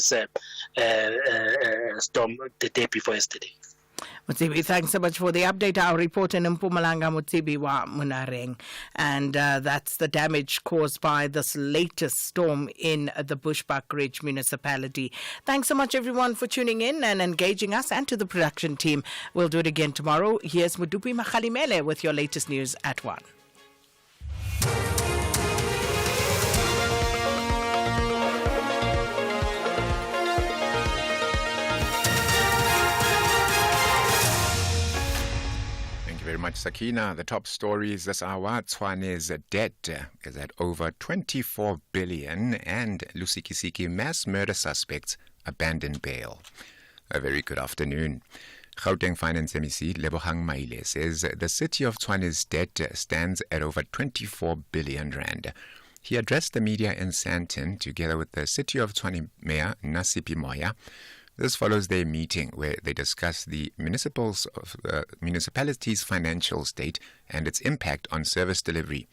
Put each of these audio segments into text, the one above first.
storm the day before yesterday. Mutibi, thanks so much for the update. Our reporter in Mpumalanga, Mutibi wa Munareng. And that's the damage caused by this latest storm in the Bushbuck Ridge municipality. Thanks so much, everyone, for tuning in and engaging us, and to the production team. We'll do it again tomorrow. Here's Mudupi Makhalimele with your latest news at 1. Very much, Sakina. The top stories this hour: Tshwane's debt is at over 24 billion, and Lusikisiki mass murder suspects abandon bail. A very good afternoon. Gauteng Finance MEC Lebohang Maile says the city of Tshwane's debt stands at over 24 billion rand. He addressed the media in Sandton together with the City of Tshwane Mayor Nasipi Moya. This follows their meeting where they discussed the municipality's financial state and its impact on service delivery.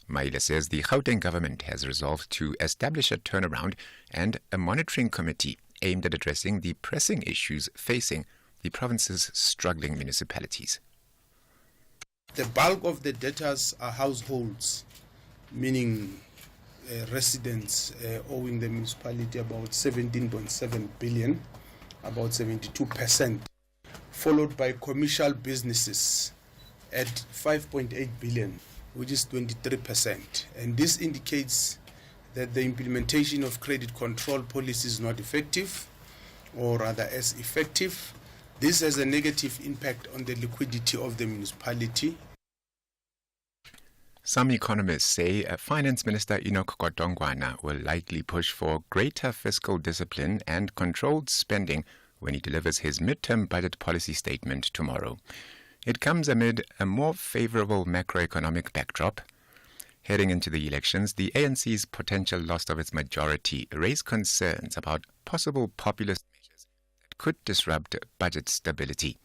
Maile says the Gauteng government has resolved to establish a turnaround and a monitoring committee aimed at addressing the pressing issues facing the province's struggling municipalities. The bulk of the debtors are households, meaning residents owing the municipality about 17.7 billion, about 72%, followed by commercial businesses at 5.8 billion, which is 23%. And this indicates that the implementation of credit control policy is not effective, or rather as effective. This has a negative impact on the liquidity of the municipality. Some economists say Finance Minister Enoch Godongwana will likely push for greater fiscal discipline and controlled spending when he delivers his midterm budget policy statement tomorrow. It comes amid a more favorable macroeconomic backdrop. Heading into the elections, the ANC's potential loss of its majority raised concerns about possible populist measures that could disrupt budget stability.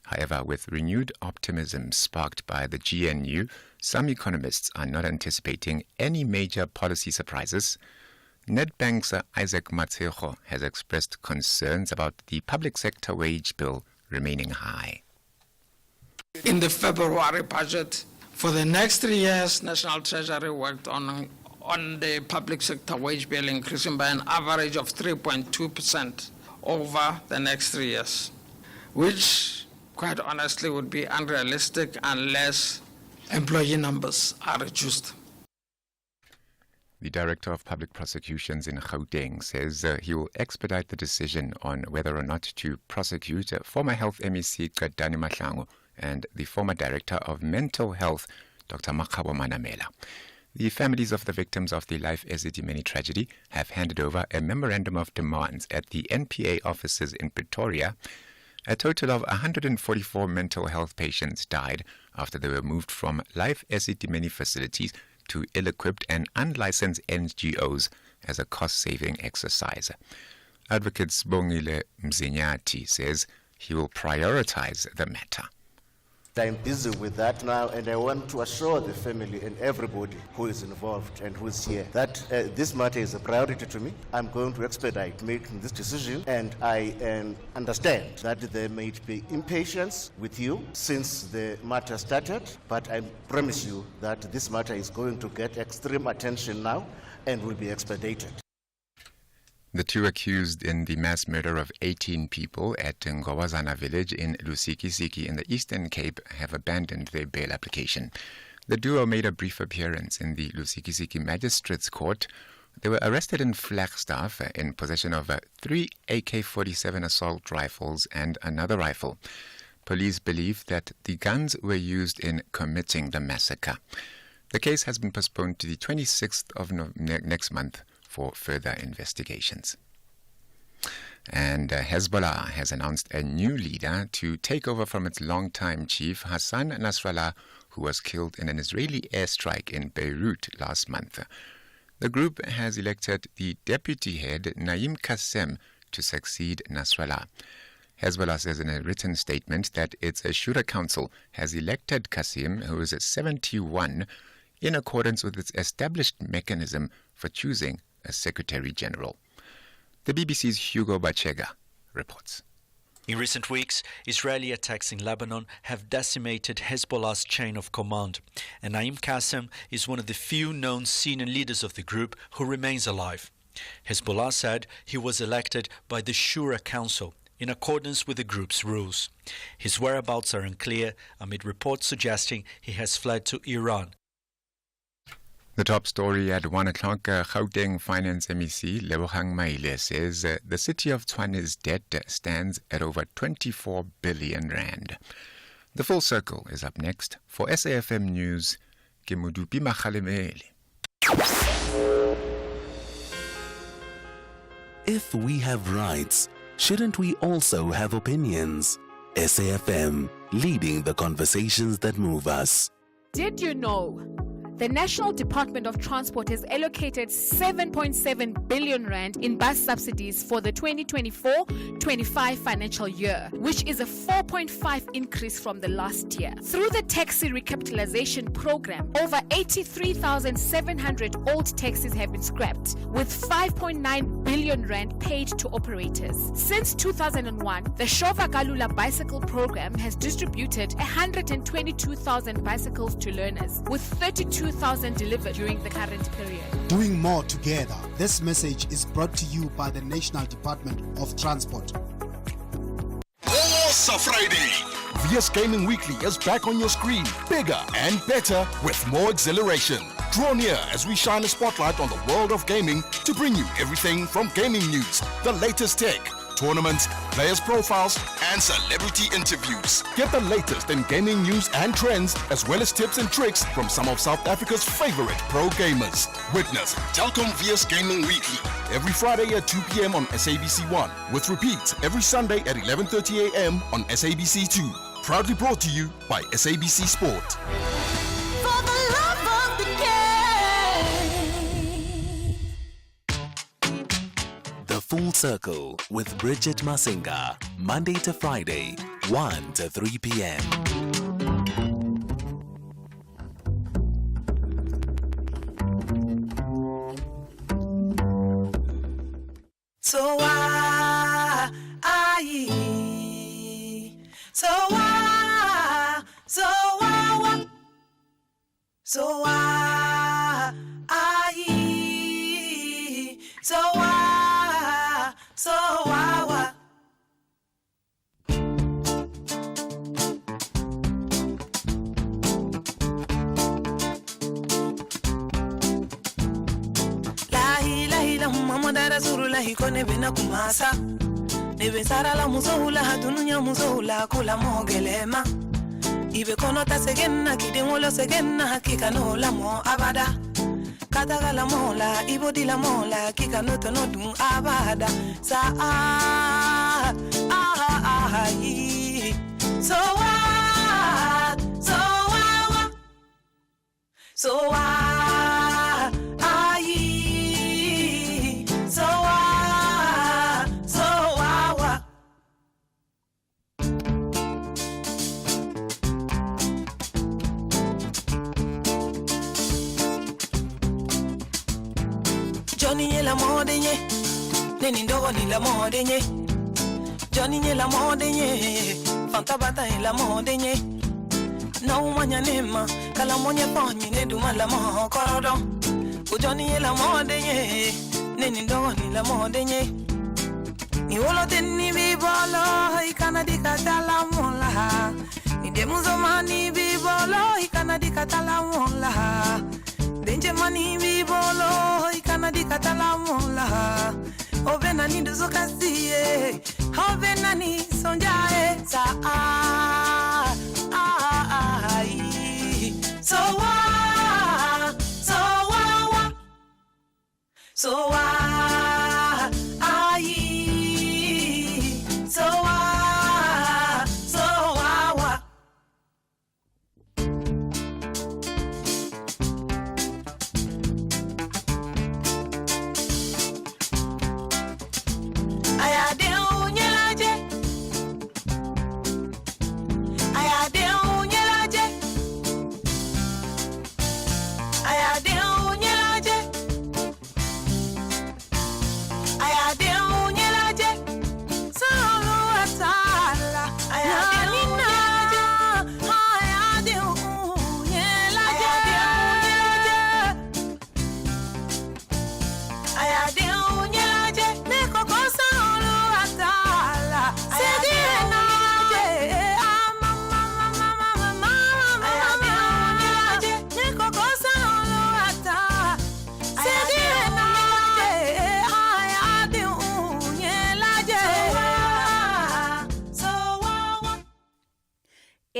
However, with renewed optimism sparked by the GNU, some economists are not anticipating any major policy surprises. Nedbank's Isaac Matsejo has expressed concerns about the public sector wage bill remaining high. In the February budget, for the next 3 years, National Treasury worked on the public sector wage bill increasing by an average of 3.2% over the next 3 years, which quite honestly would be unrealistic unless employee numbers are reduced. The Director of Public Prosecutions in Gauteng says he will expedite the decision on whether or not to prosecute former Health MEC Qedani Mahlangu and the former Director of Mental Health, Dr. Makgabo Manamela. The families of the victims of the Life Esidimeni tragedy have handed over a memorandum of demands at the NPA offices in Pretoria. A total of 144 mental health patients died after they were moved from Life Esidimeni facilities to ill-equipped and unlicensed NGOs as a cost-saving exercise. Advocate Sibongile Mzinyati says he will prioritize the matter. I'm busy with that now, and I want to assure the family and everybody who is involved and who is here that this matter is a priority to me. I'm going to expedite making this decision, and I understand that there may be impatience with you since the matter started, but I promise you that this matter is going to get extreme attention now and will be expedited. The two accused in the mass murder of 18 people at Ngowazana village in Lusikisiki in the Eastern Cape have abandoned their bail application. The duo made a brief appearance in the Lusikisiki Magistrates Court. They were arrested in Flagstaff in possession of 3 AK-47 assault rifles and another rifle. Police believe that the guns were used in committing the massacre. The case has been postponed to the 26th of next month for further investigations. And Hezbollah has announced a new leader to take over from its longtime chief, Hassan Nasrallah, who was killed in an Israeli airstrike in Beirut last month. The group has elected the deputy head, Naim Qassem, to succeed Nasrallah. Hezbollah says in a written statement that its Shura Council has elected Qassem, who is 71, in accordance with its established mechanism for choosing a Secretary General. The BBC's Hugo Bachega reports. In recent weeks, Israeli attacks in Lebanon have decimated Hezbollah's chain of command, and Naim Qassem is one of the few known senior leaders of the group who remains alive. Hezbollah said he was elected by the Shura Council in accordance with the group's rules. His whereabouts are unclear amid reports suggesting he has fled to Iran. The top story at 1 o'clock, Gauteng Finance MEC Lebogang Maile says the city of Tshwane's debt stands at over 24 billion rand. The full circle is up next. For SAFM News, ke Modupi Makgalemele. If we have rights, shouldn't we also have opinions? SAFM, leading the conversations that move us. Did you know the National Department of Transport has allocated 7.7 billion rand in bus subsidies for the 2024-25 financial year, which is a 4.5 increase from the last year. Through the taxi recapitalization program, over 83,700 old taxis have been scrapped, with 5.9 billion rand paid to operators. Since 2001, the Shova Galula bicycle program has distributed 122,000 bicycles to learners, with 32,000 delivered during the current period. Doing more together. This message is brought to you by the National Department of Transport. Awesome Friday! VS Gaming Weekly is back on your screen, bigger and better with more exhilaration. Draw near as we shine a spotlight on the world of gaming to bring you everything from gaming news, the latest tech, tournaments, players' profiles, and celebrity interviews. Get the latest in gaming news and trends, as well as tips and tricks from some of South Africa's favorite pro gamers. Witness Telkom VS Gaming Weekly every Friday at 2 p.m. on SABC1, with repeats every Sunday at 11:30 a.m. on SABC2. Proudly brought to you by SABC Sport. For the love of the game. The Full Circle with Bridget Masinga, Monday to Friday, 1 to 3 p.m. So kone bina kumasa nebe sara la muzohula hatununya muzohula kula mogelema ibe kono ta segenna kidengolo segenna hakika no la mo abada kataga la mola ibodi la mola kika no to no dun abada sa Johnny nye la mode nye, neni ndogo ni la mode nye. Johnny nye la mode nye, fanta bata ni la mode nye. Na umanya nema, kala monye ponyi ne duma la mo korodo. Johnny nye la mode nye, neni ndogo ni la mode nye. Ni wolo teni bibolo, ikana di katala mola. Ni demuzo mani bibolo, ikana di katala mola. Denje mani bibolo, ikana di katala mola. Ovena ni duzo kasiye, ovena ni sonjae sa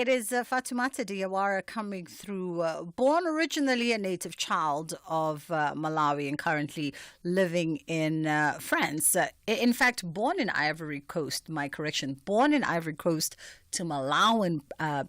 it is Fatoumata Diawara coming through, born originally a native child of Malawi and currently living in France. In fact, born in Ivory Coast, my correction, born in Ivory Coast to Malawian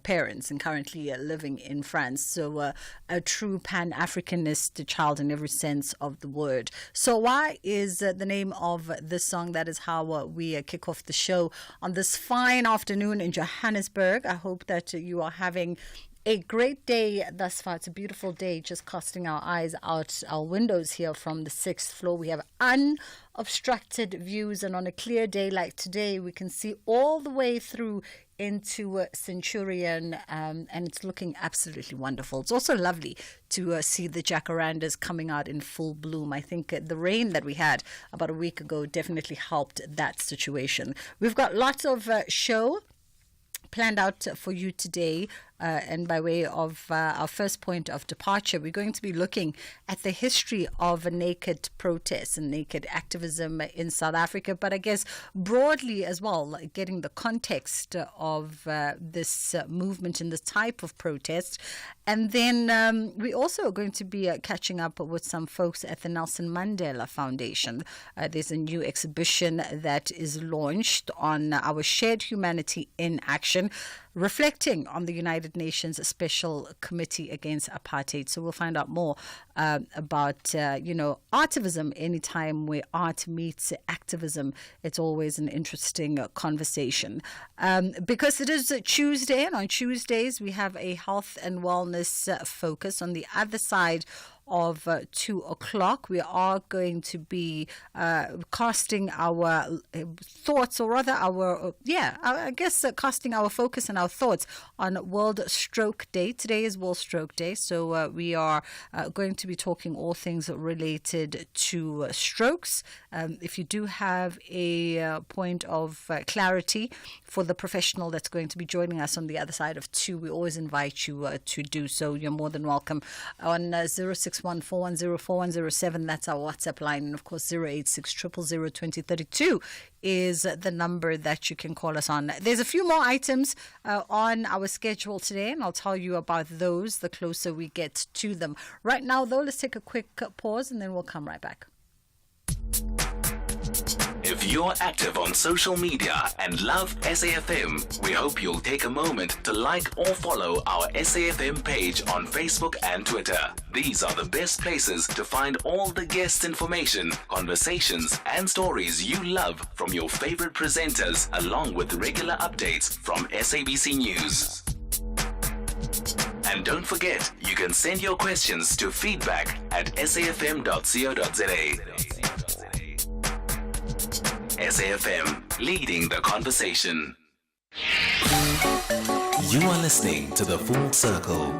parents and currently living in France. So a true Pan-Africanist child in every sense of the word. So why is the name of this song? That is how we kick off the show on this fine afternoon in Johannesburg. I hope that you are having a great day thus far. It's a beautiful day, just casting our eyes out our windows here from the 6th floor. We have unobstructed views, and on a clear day like today, we can see all the way through into Centurion, and it's looking absolutely wonderful. It's also lovely to see the jacarandas coming out in full bloom. I think the rain that we had about a week ago definitely helped that situation. We've got lots of show planned out for you today. And by way of our first point of departure, we're going to be looking at the history of naked protest and naked activism in South Africa, but I guess broadly as well, getting the context of this movement and this type of protest. And then we also are going to be catching up with some folks at the Nelson Mandela Foundation. There's a new exhibition that is launched on our shared humanity in action, reflecting on the United Nations Special Committee Against Apartheid. So we'll find out more about, artivism. Anytime where art meets activism, it's always an interesting conversation. Because it is Tuesday, and on Tuesdays we have a health and wellness focus. On the other side of 2 o'clock, we are going to be casting our thoughts, or rather casting our focus and our thoughts on World Stroke Day. Today is World Stroke Day, so we are going to be talking all things related to strokes. If you do have a point of clarity for the professional that's going to be joining us on the other side of 2, we always invite you to do so. You're more than welcome on 061-410-4107. That's our WhatsApp line. And of course, 086-000-2032 is the number that you can call us on. There's a few more items on our schedule today, and I'll tell you about those the closer we get to them. Right now, though, let's take a quick pause and then we'll come right back. If you're active on social media and love SAFM, we hope you'll take a moment to like or follow our SAFM page on Facebook and Twitter. These are the best places to find all the guest information, conversations, and stories you love from your favorite presenters, along with regular updates from SABC News. And don't forget, you can send your questions to feedback@safm.co.za. SAFM, leading the conversation. You are listening to The Full Circle.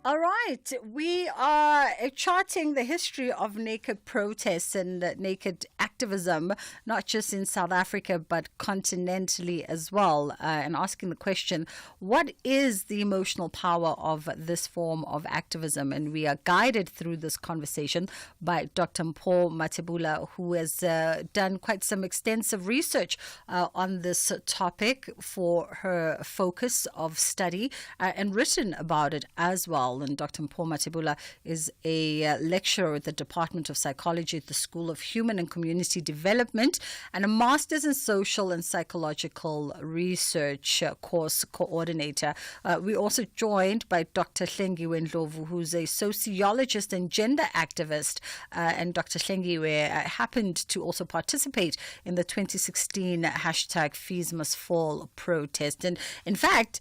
All right, we are charting the history of naked protests and naked activism, not just in South Africa, but continentally as well, and asking the question, what is the emotional power of this form of activism? And we are guided through this conversation by Dr. Mpho Matebula, who has done quite some extensive research on this topic for her focus of study and written about it as well. And Dr. Mpho Matebula is a lecturer at the Department of Psychology at the School of Human and Community Development and a Master's in Social and Psychological Research course coordinator. We're also joined by Dr. Hlengiwe Ndlovu, who's a sociologist and gender activist. And Dr. Hlengiwe happened to also participate in the 2016 #FeesMustFall protest. And in fact,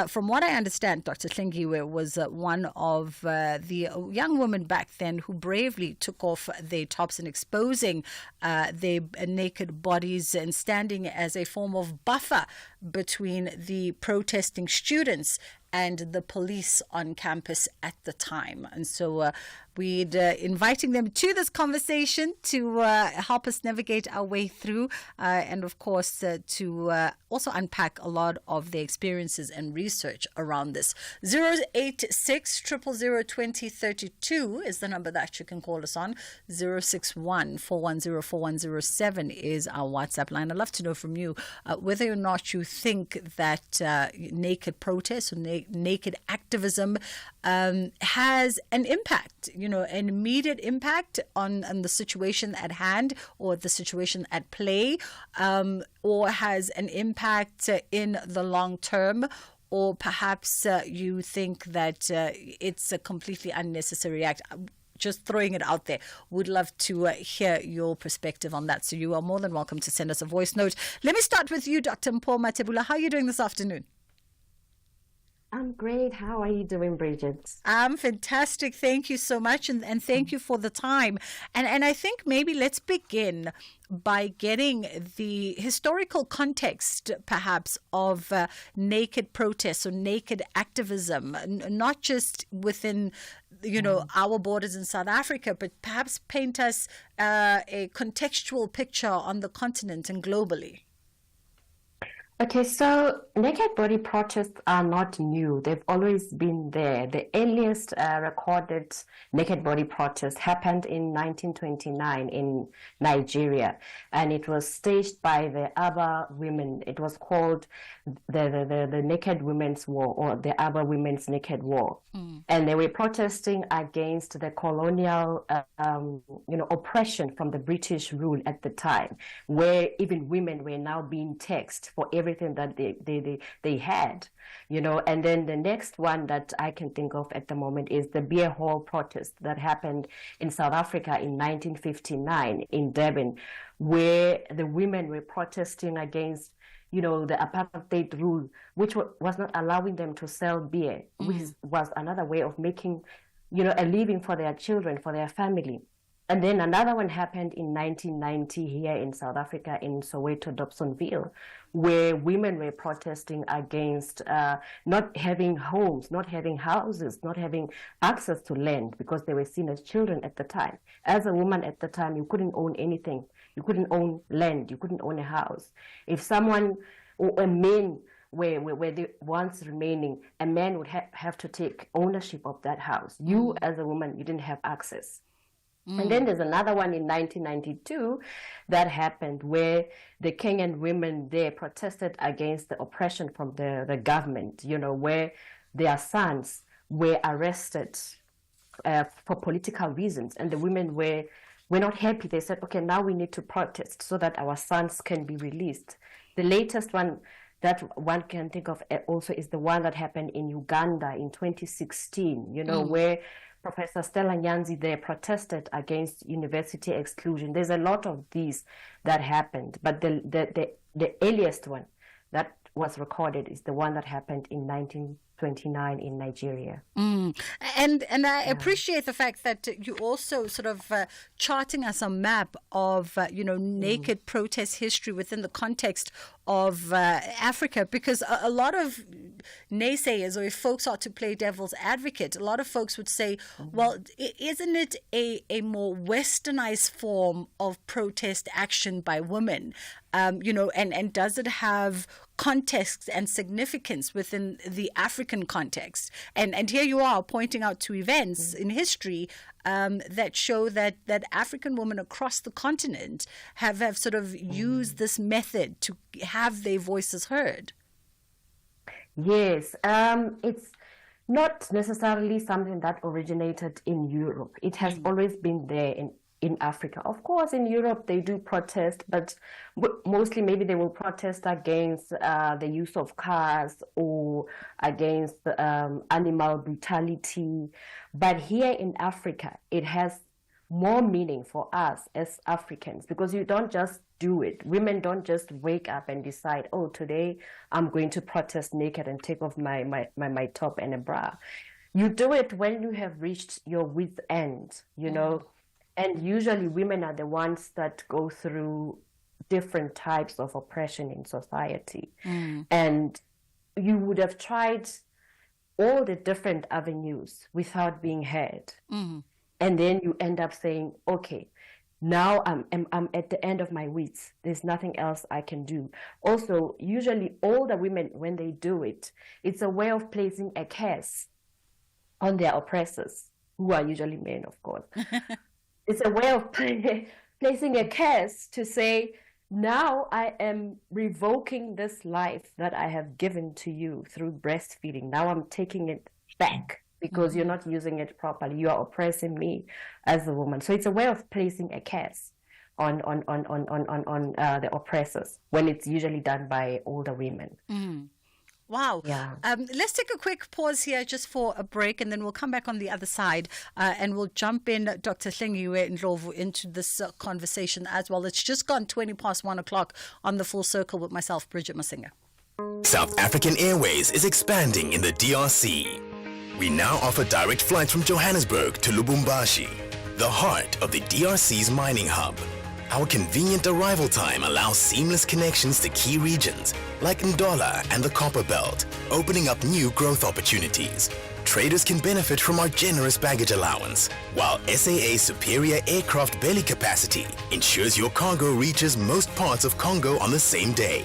from what I understand, Dr. Hlengiwe was one of the young women back then who bravely took off their tops and exposing their naked bodies and standing as a form of buffer between the protesting students and the police on campus at the time. And so We'd inviting them to this conversation to help us navigate our way through, and of course to also unpack a lot of their experiences and research around this. 086 000 2032 is the number that you can call us on. 061 410 4107 is our WhatsApp line. I'd love to know from you whether or not you think that naked protest or naked activism has an impact, an immediate impact on the situation at hand or the situation at play, or has an impact in the long term, or perhaps you think that it's a completely unnecessary act. Just throwing it out there. Would love to hear your perspective on that. So you are more than welcome to send us a voice note. Let me start with you, Dr. Mpho Matebula. How are you doing this afternoon? I'm great. How are you doing, Bridget? I'm fantastic. Thank you so much. And thank you for the time. And I think maybe let's begin by getting the historical context, perhaps, of naked protests or naked activism, not just within, our borders in South Africa, but perhaps paint us a contextual picture on the continent and globally. Okay, so naked body protests are not new. They've always been there. The earliest recorded naked body protest happened in 1929 in Nigeria, and it was staged by the Aba women. It was called the Naked Women's War, or the Aba Women's Naked War. And they were protesting against the colonial oppression from the British rule at the time, where even women were now being taxed for everything that they had, and then the next one that I can think of at the moment is the beer hall protest that happened in South Africa in 1959 in Durban, where the women were protesting against the apartheid rule, which was not allowing them to sell beer, which was another way of making a living for their children, for their family. And then another one happened in 1990 here in South Africa, in Soweto, Dobsonville, where women were protesting against not having homes, not having houses, not having access to land, because they were seen as children at the time. As a woman at the time, you couldn't own anything. You couldn't own land. You couldn't own a house. If someone or a man were the ones remaining, a man would have to take ownership of that house. You, as a woman, you didn't have access. And then there's another one in 1992 that happened where the Kenyan women there protested against the oppression from the government, where their sons were arrested for political reasons. And the women were not happy. They said, okay, now we need to protest so that our sons can be released. The latest one that one can think of also is the one that happened in Uganda in 2016, where Professor Stella Nyanzi there protested against university exclusion. There's a lot of these that happened, but the earliest one that was recorded is the one that happened in 1929 in Nigeria. And I appreciate the fact that you also sort of charting us a map of naked protest history within the context of Africa, because a lot of naysayers, or if folks are to play devil's advocate, a lot of folks would say, well, isn't it a more westernized form of protest action by women? And does it have context and significance within the African context? And here you are pointing out two events in history that show that African women across the continent have sort of used this method to have their voices heard. Yes, it's not necessarily something that originated in Europe. It has always been there in Africa. Of course, in Europe, they do protest, but mostly maybe they will protest against the use of cars or against animal brutality. But here in Africa, it has more meaning for us as Africans, because you don't just do it. Women don't just wake up and decide, oh, today I'm going to protest naked and take off my top and a bra. You do it when you have reached your wit's end, and usually women are the ones that go through different types of oppression in society. And you would have tried all the different avenues without being heard. And then you end up saying, okay, now I'm at the end of my wits. There's nothing else I can do. Also, usually older women, when they do it, it's a way of placing a curse on their oppressors, who are usually men, of course. It's a way of placing a curse to say, now I am revoking this life that I have given to you through breastfeeding. Now I'm taking it back because you're not using it properly. You are oppressing me as a woman. So it's a way of placing a curse on the oppressors when it's usually done by older women. Wow. Yeah. Let's take a quick pause here just for a break, and then we'll come back on the other side and we'll jump in, Dr. Hlengiwe Ndlovu, into this conversation as well. It's just gone 20 past 1 o'clock on The Full Circle with myself, Bridget Masinga. South African Airways is expanding in the DRC. We now offer direct flights from Johannesburg to Lubumbashi, the heart of the DRC's mining hub. Our convenient arrival time allows seamless connections to key regions like Ndola and the Copper Belt, opening up new growth opportunities. Traders can benefit from our generous baggage allowance, while SAA's superior aircraft belly capacity ensures your cargo reaches most parts of Congo on the same day.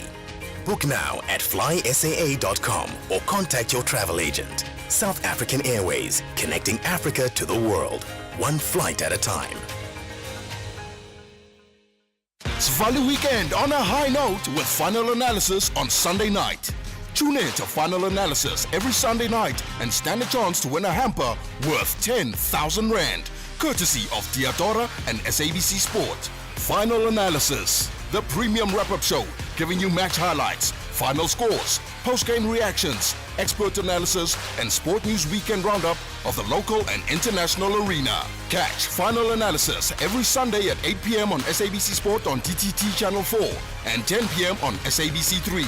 Book now at flysaa.com or contact your travel agent. South African Airways, connecting Africa to the world, one flight at a time. Svali Weekend on a high note with Final Analysis on Sunday night. Tune in to Final Analysis every Sunday night and stand a chance to win a hamper worth 10,000 Rand, courtesy of Theodora and SABC Sport. Final Analysis, the premium wrap-up show, giving you match highlights, final scores, post-game reactions, expert analysis, and sport news weekend roundup of the local and international arena. Catch Final Analysis every Sunday at 8 p.m. on SABC Sport on TTT Channel 4 and 10 p.m. on SABC 3.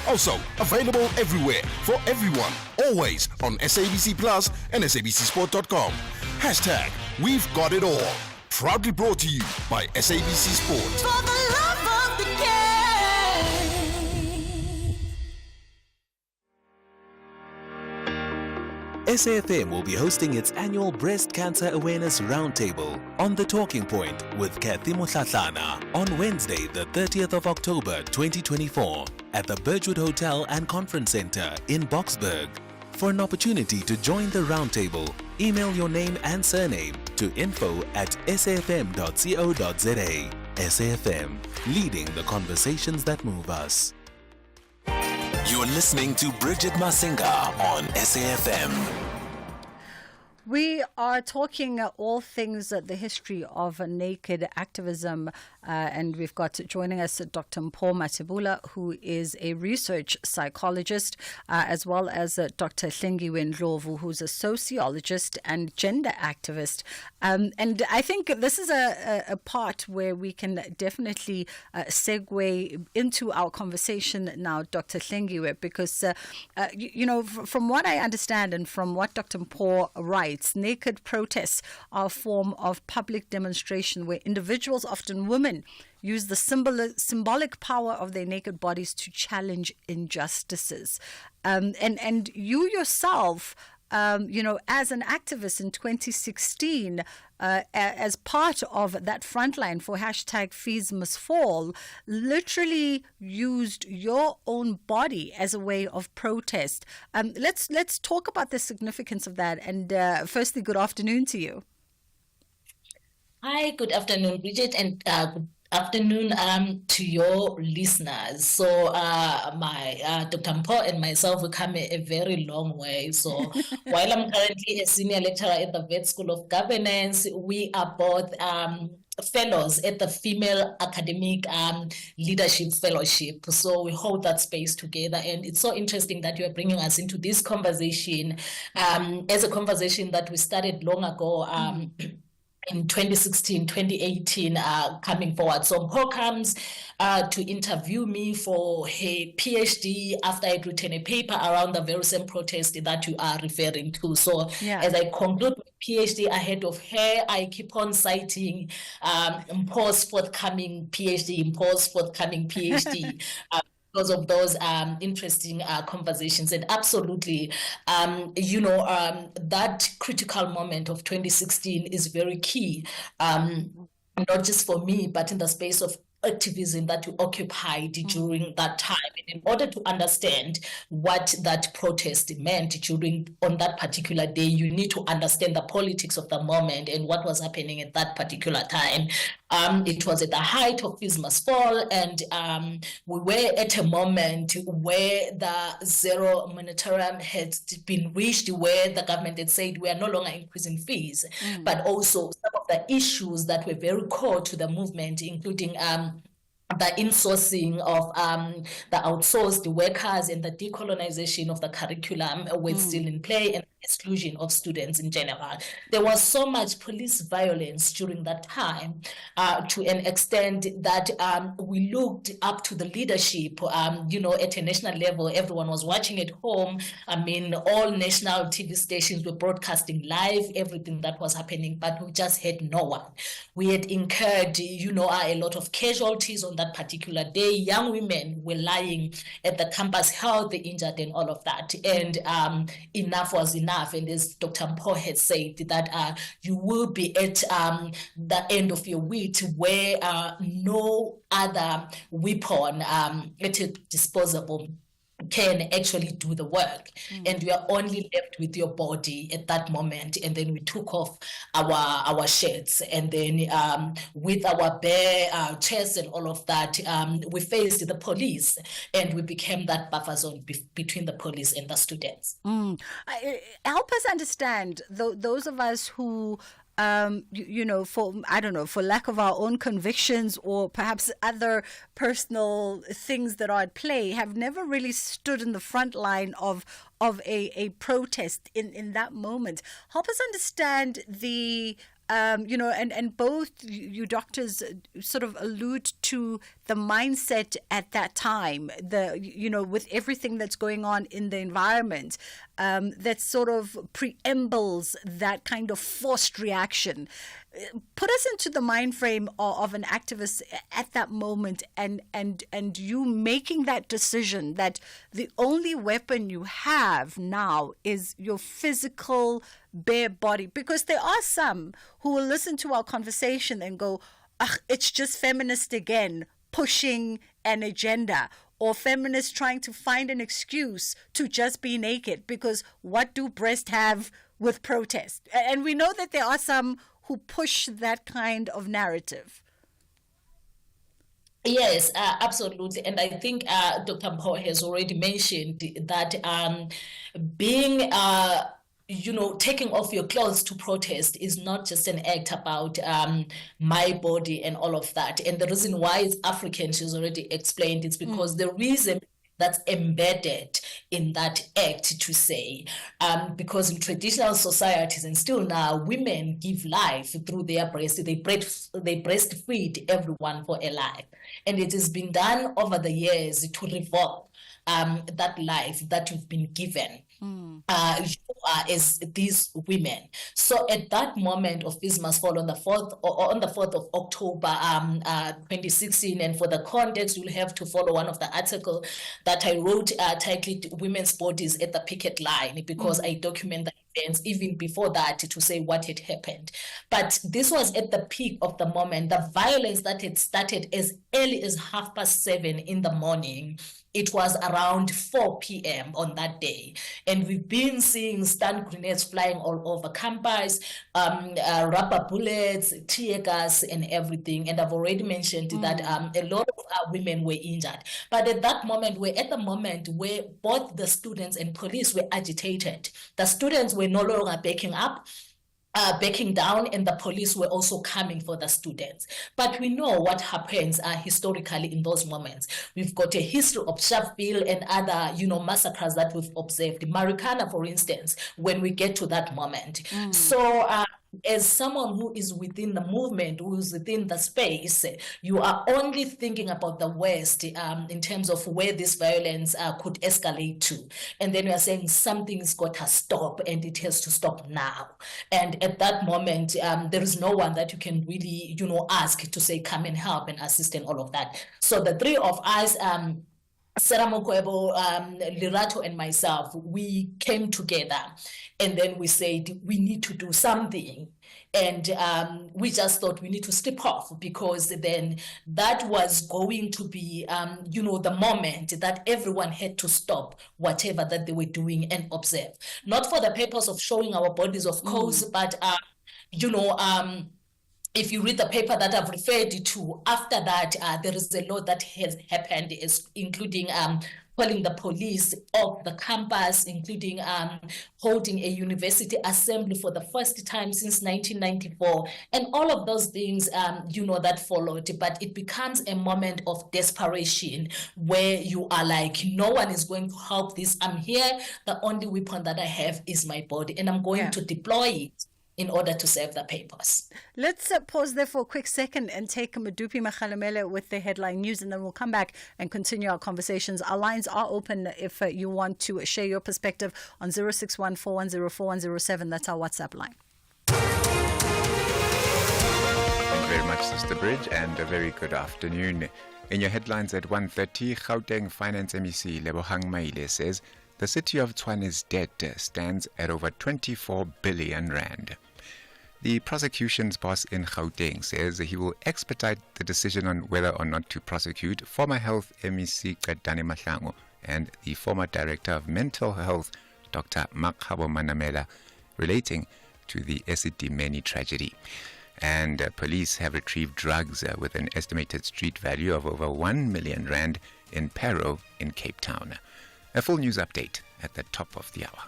Also available everywhere for everyone, always on SABC Plus and SABCSport.com. Hashtag We've Got It All. Proudly brought to you by SABC Sport. For the love of the game. SAFM will be hosting its annual Breast Cancer Awareness Roundtable on The Talking Point with Kathy Motlatlana on Wednesday, the 30th of October 2024 at the Birchwood Hotel and Conference Center in Boksburg. For an opportunity to join the roundtable, email your name and surname to info@safm.co.za. SAFM, leading the conversations that move us. You're listening to Bridget Masinga on SAFM. We are talking all things the history of naked activism, and we've got joining us Dr. Mpho Matebula, who is a research psychologist, as well as Dr. Hlengiwe Ndlovu, who's a sociologist and gender activist. And I think this is a part where we can definitely segue into our conversation now, Dr. Hlengiwe, because, from what I understand and from what Dr. Mpho writes, naked protests are a form of public demonstration where individuals, often women, use the symbolic power of their naked bodies to challenge injustices. And you yourself, as an activist in 2016, as part of that frontline for hashtag Fees Must Fall, literally used your own body as a way of protest. Let's talk about the significance of that. And firstly, good afternoon to you. Hi, good afternoon, Bridget, and good afternoon to your listeners. So my Dr. Mpho and myself, we come a very long way. So while I'm currently a senior lecturer at the Vet School of Governance, we are both fellows at the Female Academic Leadership Fellowship. So we hold that space together. And it's so interesting that you are bringing us into this conversation as a conversation that we started long ago. In 2016, 2018, coming forward. So Mpho comes to interview me for a PhD after I'd written a paper around the very same protest that you are referring to. So as I conclude my PhD ahead of her, I keep on citing Mpho's forthcoming PhD, because of those interesting conversations. And absolutely, that critical moment of 2016 is very key, not just for me, but in the space of activism that you occupied during that time. And in order to understand what that protest meant on that particular day, you need to understand the politics of the moment and what was happening at that particular time. It was at the height of Fismas Fall, and we were at a moment where the zero monetarium had been reached, where the government had said we are no longer increasing fees, but also some of the issues that were very core to the movement, including the insourcing of the outsourced workers and the decolonization of the curriculum were still in play, and exclusion of students in general. There was so much police violence during that time to an extent that we looked up to the leadership, at a national level. Everyone was watching at home. I mean, all national TV stations were broadcasting live everything that was happening, but we just had no one. We had incurred, a lot of casualties on that particular day. Young women were lying at the campus, health injured and all of that. And enough was enough. And as Dr. Mpho had said, that you will be at the end of your wit, where no other weapon at your disposal can actually do the work, and you are only left with your body at that moment. And then we took off our shirts, and then with our bare chests and all of that, we faced the police, and we became that buffer zone between the police and the students. Help us understand those of us who for lack of our own convictions or perhaps other personal things that are at play, have never really stood in the front line of a protest in that moment. Help us understand the and both you doctors sort of allude to the mindset at that time, with everything that's going on in the environment, that sort of preambles that kind of forced reaction. Put us into the mind frame of an activist at that moment, and you making that decision that the only weapon you have now is your physical bare body. Because there are some who will listen to our conversation and go, it's just feminist again, pushing an agenda, or feminists trying to find an excuse to just be naked, because what do breasts have with protest? And we know that there are some who push that kind of narrative. Yes, absolutely. And I think Dr. Mpho has already mentioned that being taking off your clothes to protest is not just an act about my body and all of that. And the reason why it's African, she's already explained, it's because the reason that's embedded in that act, to say, because in traditional societies and still now, women give life through their breast. They breastfeed everyone for a life. And it has been done over the years to revoke that life that you've been given. As these women. So at that moment of Fismas Fall on the 4th of October 2016, and for the context, you'll have to follow one of the articles that I wrote titled Women's Bodies at the Picket Line, because I document the events even before that to say what had happened. But this was at the peak of the moment. The violence that had started as early as 7:30 in the morning. It was around 4 p.m. on that day. And we've been seeing stun grenades flying all over campus, rubber bullets, tear gas, and everything. And I've already mentioned that a lot of women were injured. But at that moment, we're at the moment where both the students and police were agitated. The students were no longer backing up, backing down, and the police were also coming for the students. But we know what happens historically in those moments. We've got a history of Sharpeville and other, massacres that we've observed. Marikana, for instance, when we get to that moment. So as someone who is within the movement, who is within the space, you are only thinking about the West in terms of where this violence could escalate to. And then you are saying something's got to stop, and it has to stop now. And at that moment, there is no one that you can really, ask to say, come and help and assist and all of that. So the three of us Sarah Mokwebo, Lirato and myself, we came together and then we said we need to do something. And we just thought we need to step off, because then that was going to be, the moment that everyone had to stop whatever that they were doing and observe. Not for the purpose of showing our bodies, of course, but, if you read the paper that I've referred to, after that, there is a lot that has happened, including calling the police off the campus, including holding a university assembly for the first time since 1994, and all of those things, that followed. But it becomes a moment of desperation where you are like, no one is going to help this. I'm here. The only weapon that I have is my body, and I'm going to deploy it in order to serve the papers. Let's pause there for a quick second and take Madupi Makhalemele with the headline news, and then we'll come back and continue our conversations. Our lines are open if you want to share your perspective on 061-410-4107. That's our WhatsApp line. Thank you very much, Sister Bridge, and a very good afternoon. In your headlines at 1:30, Gauteng Finance MEC Lebohang Maile says the city of Tshwane's debt stands at over 24 billion rand. The prosecution's boss in Gauteng says he will expedite the decision on whether or not to prosecute former Health MEC Qedani Mahlangu and the former Director of Mental Health, Dr. Makhabo Manamela, relating to the Esidimeni tragedy. And police have retrieved drugs with an estimated street value of over 1 million rand in Parow in Cape Town. A full news update at the top of the hour.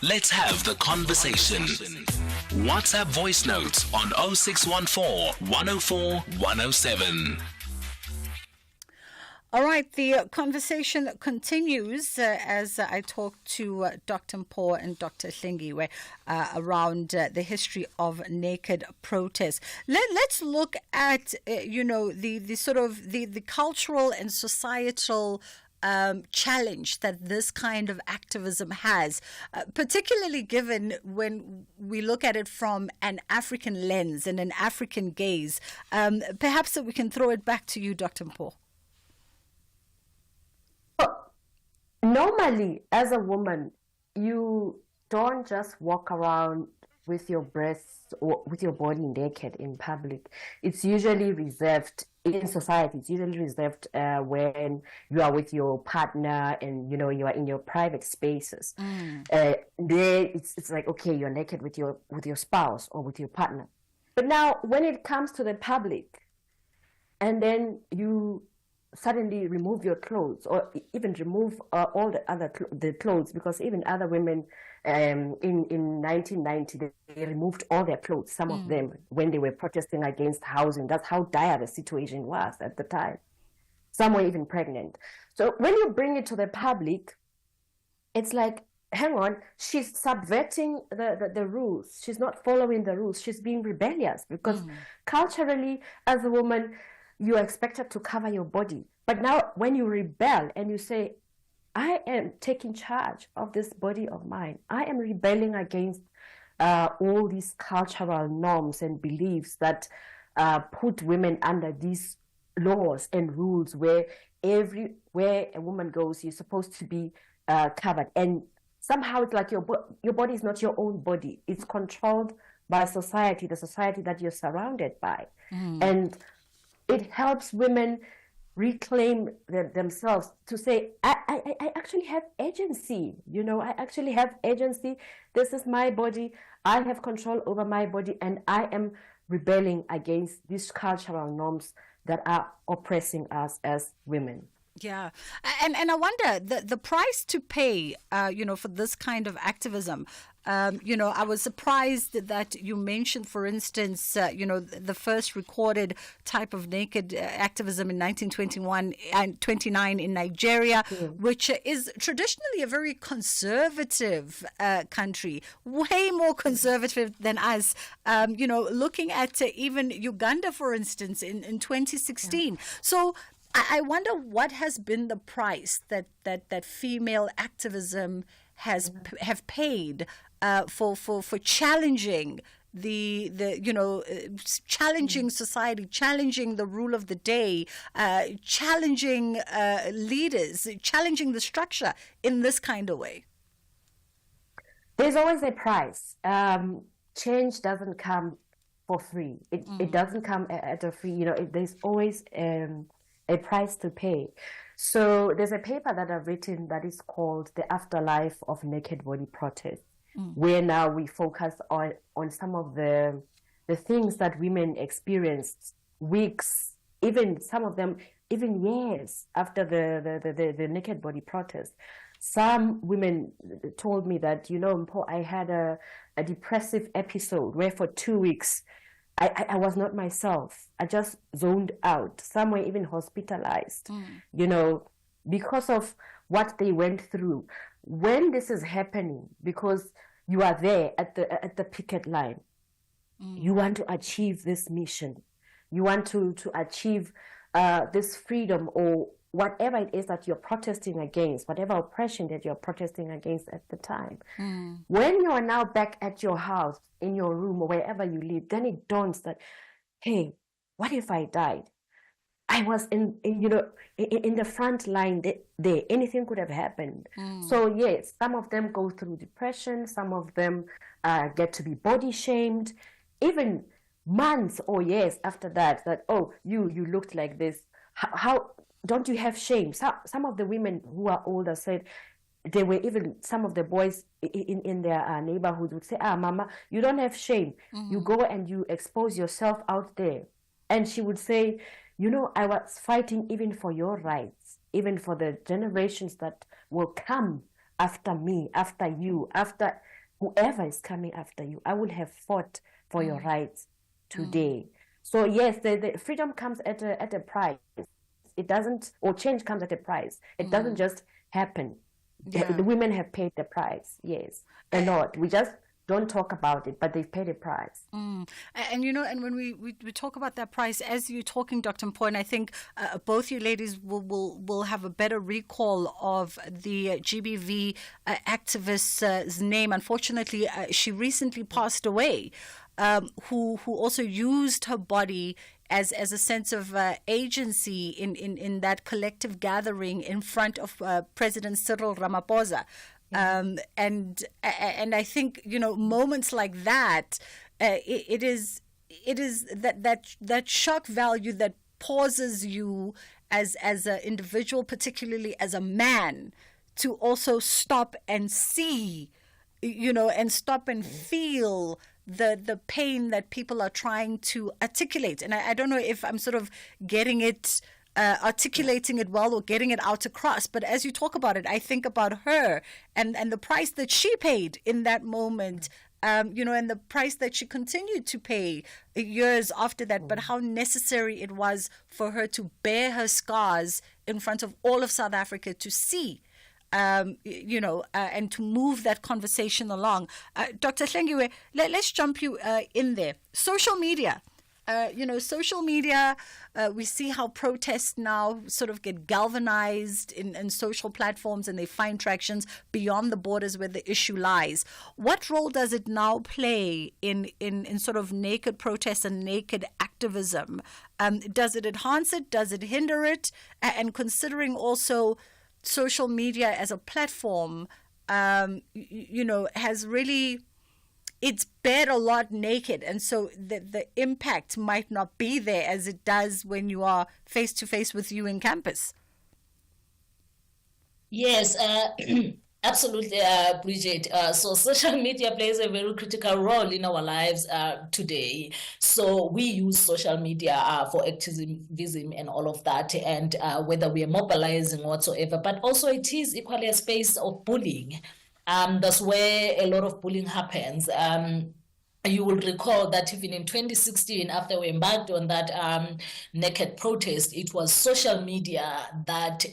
Let's have the conversation. WhatsApp voice notes on 0614 104 107. All right, the conversation continues as I talk to Dr. Mpo and Dr. Hlengiwe around the history of naked protest. Let's look at, the sort of the cultural and societal challenge that this kind of activism has, particularly given when we look at it from an African lens and an African gaze. Perhaps we can throw it back to you, Dr. Mpo. Normally, as a woman, you don't just walk around with your breasts or with your body naked in public. It's usually reserved in society. It's usually reserved when you are with your partner and you are in your private spaces. There, it's like, okay, you're naked with your spouse or with your partner. But now, when it comes to the public, and then you suddenly remove your clothes, or even remove all the other the clothes, because even other women in 1990 they removed all their clothes, some of them, when they were protesting against housing. That's how dire the situation was at the time. Some were even pregnant. So when you bring it to the public, it's like, hang on, she's subverting the rules. She's not following the rules. She's being rebellious, because culturally, as a woman, you are expected to cover your body. But now when you rebel and you say, I am taking charge of this body of mine, I am rebelling against all these cultural norms and beliefs that put women under these laws and rules where everywhere a woman goes, you're supposed to be covered. And somehow it's like your body is not your own body. It's controlled by society, the society that you're surrounded by. And it helps women reclaim themselves to say, I actually have agency. I actually have agency. This is my body. I have control over my body, and I am rebelling against these cultural norms that are oppressing us as women. Yeah. And I wonder, the price to pay, for this kind of activism. I was surprised that you mentioned, for instance, the first recorded type of naked activism in 1921 and 29 in Nigeria, which is traditionally a very conservative country, way more conservative than us. Looking at even Uganda, for instance, in 2016. So I wonder what has been the price that female activism have paid for challenging challenging society, challenging the rule of the day, challenging leaders, challenging the structure in this kind of way? There's always a price. Change doesn't come for free. It doesn't come at a free, there's always a price to pay. So there's a paper that I've written that is called The Afterlife of Naked Body Protest, where now we focus on some of the things that women experienced weeks, even some of them, even years after the Naked Body Protest. Some women told me that, Mpo, I had a depressive episode where for 2 weeks I was not myself. I just zoned out. Some were even hospitalized, because of what they went through. When this is happening, because you are there at the picket line, you want to achieve this mission. You want to achieve this freedom or whatever it is that you're protesting against, whatever oppression that you're protesting against at the time. When you are now back at your house, in your room, or wherever you live, then it dawns that, hey, what if I died? I was in the front line there. Anything could have happened. So yes, some of them go through depression. Some of them get to be body shamed. Even months or years after that, oh, you looked like this. How don't you have shame? Some of the women who are older said they were even, some of the boys in their neighborhood would say, Mama, you don't have shame. You go and you expose yourself out there. And she would say, I was fighting even for your rights, even for the generations that will come after me, after you, after whoever is coming after you. I would have fought for your rights today. So yes, the freedom comes at a price. It doesn't, or change comes at a price. It doesn't just happen. Yeah. The women have paid the price, yes, a lot. We just don't talk about it, but they've paid a price. And when we talk about that price, as you're talking, Dr. Mpo, and I think both you ladies will have a better recall of the GBV activist's name. Unfortunately, she recently passed away, who also used her body as a sense of agency in that collective gathering in front of President Cyril Ramaphosa. And I think, moments like that, it is that shock value that pauses you as an individual, particularly as a man, to also stop and see, and stop and feel the pain that people are trying to articulate. And I don't know if I'm sort of getting it, articulating it well or getting it out across, but as you talk about it, I think about her and the price that she paid in that moment, and the price that she continued to pay years after that, but how necessary it was for her to bear her scars in front of all of South Africa to see. And to move that conversation along. Dr. Hlengiwe, let's jump you in there. Social media. Social media, we see how protests now sort of get galvanized in social platforms, and they find tractions beyond the borders where the issue lies. What role does it now play in sort of naked protest and naked activism? Does it enhance it? Does it hinder it? And considering also social media as a platform, has really, it's bared a lot naked, and so the impact might not be there as it does when you are face to face with you in campus. Yes, absolutely, Bridget. So social media plays a very critical role in our lives today. So we use social media for activism and all of that, and whether we are mobilizing whatsoever, but also it is equally a space of bullying. That's where a lot of bullying happens. You will recall that even in 2016, after we embarked on that naked protest, it was social media that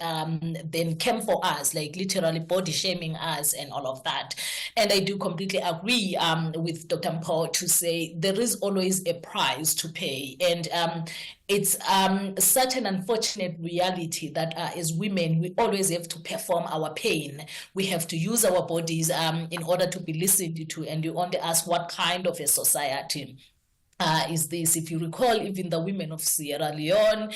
then came for us, like literally body shaming us and all of that. And I do completely agree with Dr. Mpo to say there is always a price to pay. And it's such an unfortunate reality that as women, we always have to perform our pain. We have to use our bodies in order to be listened to. And you only ask, what kind of a society is this? If you recall, even the women of Sierra Leone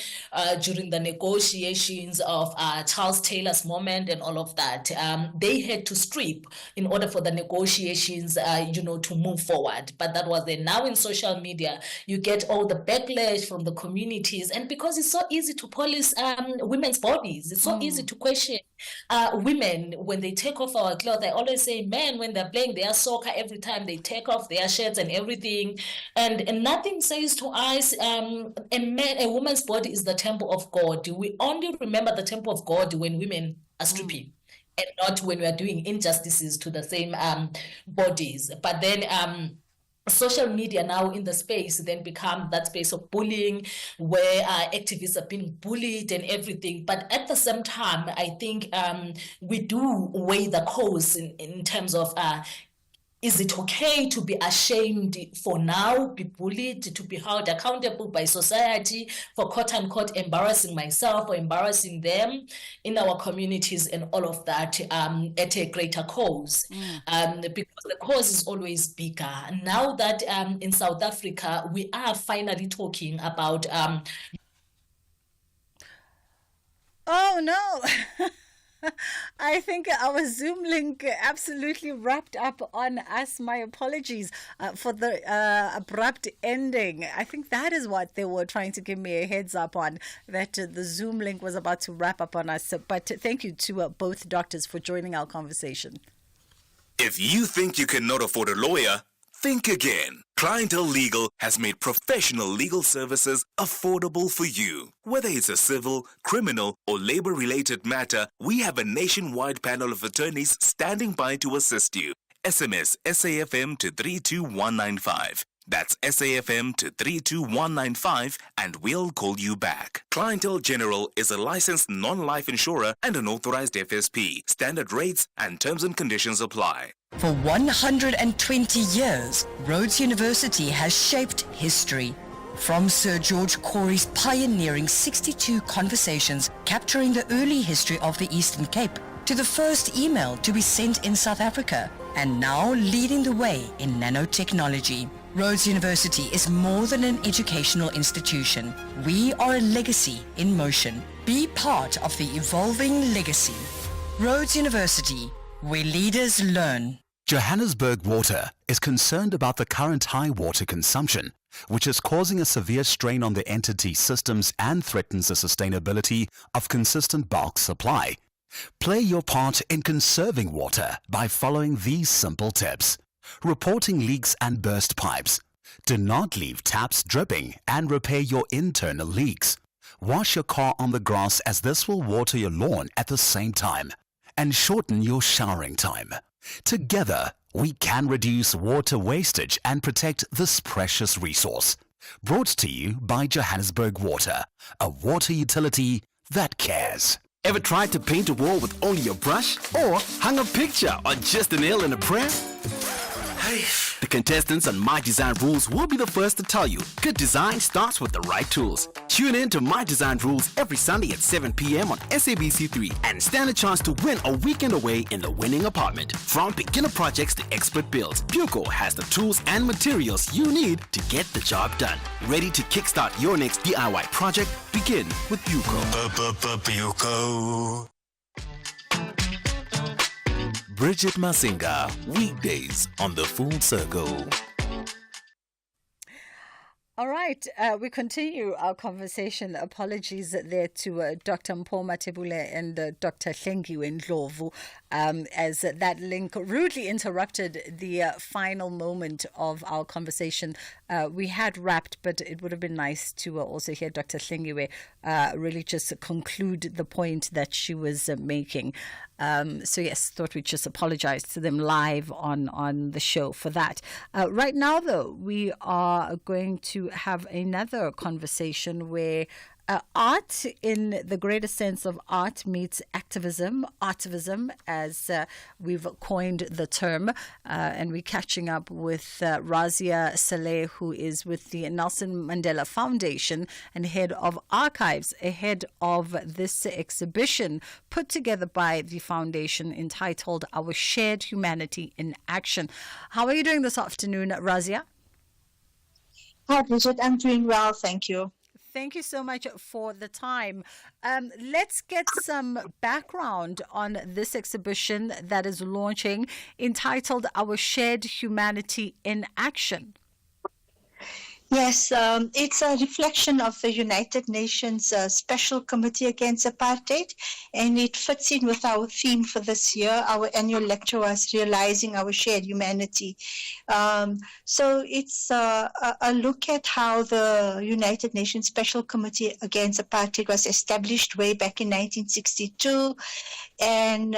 during the negotiations of Charles Taylor's moment and all of that, they had to strip in order for the negotiations, to move forward. But that was then. Now in social media, you get all the backlash from the communities, and because it's so easy to police women's bodies, it's so easy to question women when they take off our clothes. I always say, men, when they're playing their soccer, every time they take off their shirts and everything, and nothing says to us, a woman's body is the temple of God. We only remember the temple of God when women are stripping, and not when we are doing injustices to the same bodies. But then social media now in the space then become that space of bullying where activists are being bullied and everything. But at the same time, I think we do weigh the cause in terms of is it okay to be ashamed for now, be bullied, to be held accountable by society for quote unquote embarrassing myself or embarrassing them in our communities and all of that at a greater cause? Because the cause is always bigger. Now that in South Africa, we are finally talking about... Oh, no. I think our Zoom link absolutely wrapped up on us. My apologies for the abrupt ending. I think that is what they were trying to give me a heads up on, that the Zoom link was about to wrap up on us. But thank you to both doctors for joining our conversation. If you think you cannot afford a lawyer, think again. Clientele Legal has made professional legal services affordable for you. Whether it's a civil, criminal, or labor-related matter, we have a nationwide panel of attorneys standing by to assist you. SMS SAFM to 32195. That's SAFM to 32195 and we'll call you back. Clientele General is a licensed non-life insurer and an authorized FSP. Standard rates and terms and conditions apply. For 120 years, Rhodes University has shaped history. From Sir George Corey's pioneering 62 conversations capturing the early history of the Eastern Cape, to the first email to be sent in South Africa, and now leading the way in nanotechnology. Rhodes University is more than an educational institution. We are a legacy in motion. Be part of the evolving legacy. Rhodes University, where leaders learn. Johannesburg Water is concerned about the current high water consumption, which is causing a severe strain on the entity's systems and threatens the sustainability of consistent bulk supply. Play your part in conserving water by following these simple tips. Reporting leaks and burst pipes. Do not leave taps dripping and repair your internal leaks. Wash your car on the grass, as this will water your lawn at the same time, and shorten your showering time. Together, we can reduce water wastage and protect this precious resource. Brought to you by Johannesburg Water, a water utility that cares. Ever tried to paint a wall with only a brush? Or hung a picture on just a nail and a prayer? The contestants on My Design Rules will be the first to tell you good design starts with the right tools. Tune in to My Design Rules every Sunday at 7 p.m. on SABC3 and stand a chance to win a weekend away in the winning apartment. From beginner projects to expert builds, Buco has the tools and materials you need to get the job done. Ready to kickstart your next DIY project? Begin with Buco. Buco. Bridget Masinga, weekdays on The Full Circle. All right, we continue our conversation. Apologies there to Dr. Mpoma Tebule and Dr. Hlengiwe Ndlovu, as that link rudely interrupted the final moment of our conversation. We had wrapped, but it would have been nice to also hear Dr. Hlengiwe really just conclude the point that she was making. So yes, thought we'd just apologize to them live on the show for that. Right now, though, we are going to have another conversation where Art, in the greater sense of art, meets activism, artivism, as we've coined the term. And we're catching up with Razia Saleh, who is with the Nelson Mandela Foundation and head of archives, ahead of this exhibition put together by the foundation entitled Our Shared Humanity in Action. How are you doing this afternoon, Razia? Hi, Bridget. I'm doing well, thank you. Thank you so much for the time. Let's get some background on this exhibition that is launching, entitled Our Shared Humanity in Action. Yes, it's a reflection of the United Nations Special Committee Against Apartheid, and it fits in with our theme for this year. Our annual lecture was Realizing Our Shared Humanity. So it's a look at how the United Nations Special Committee Against Apartheid was established way back in 1962, and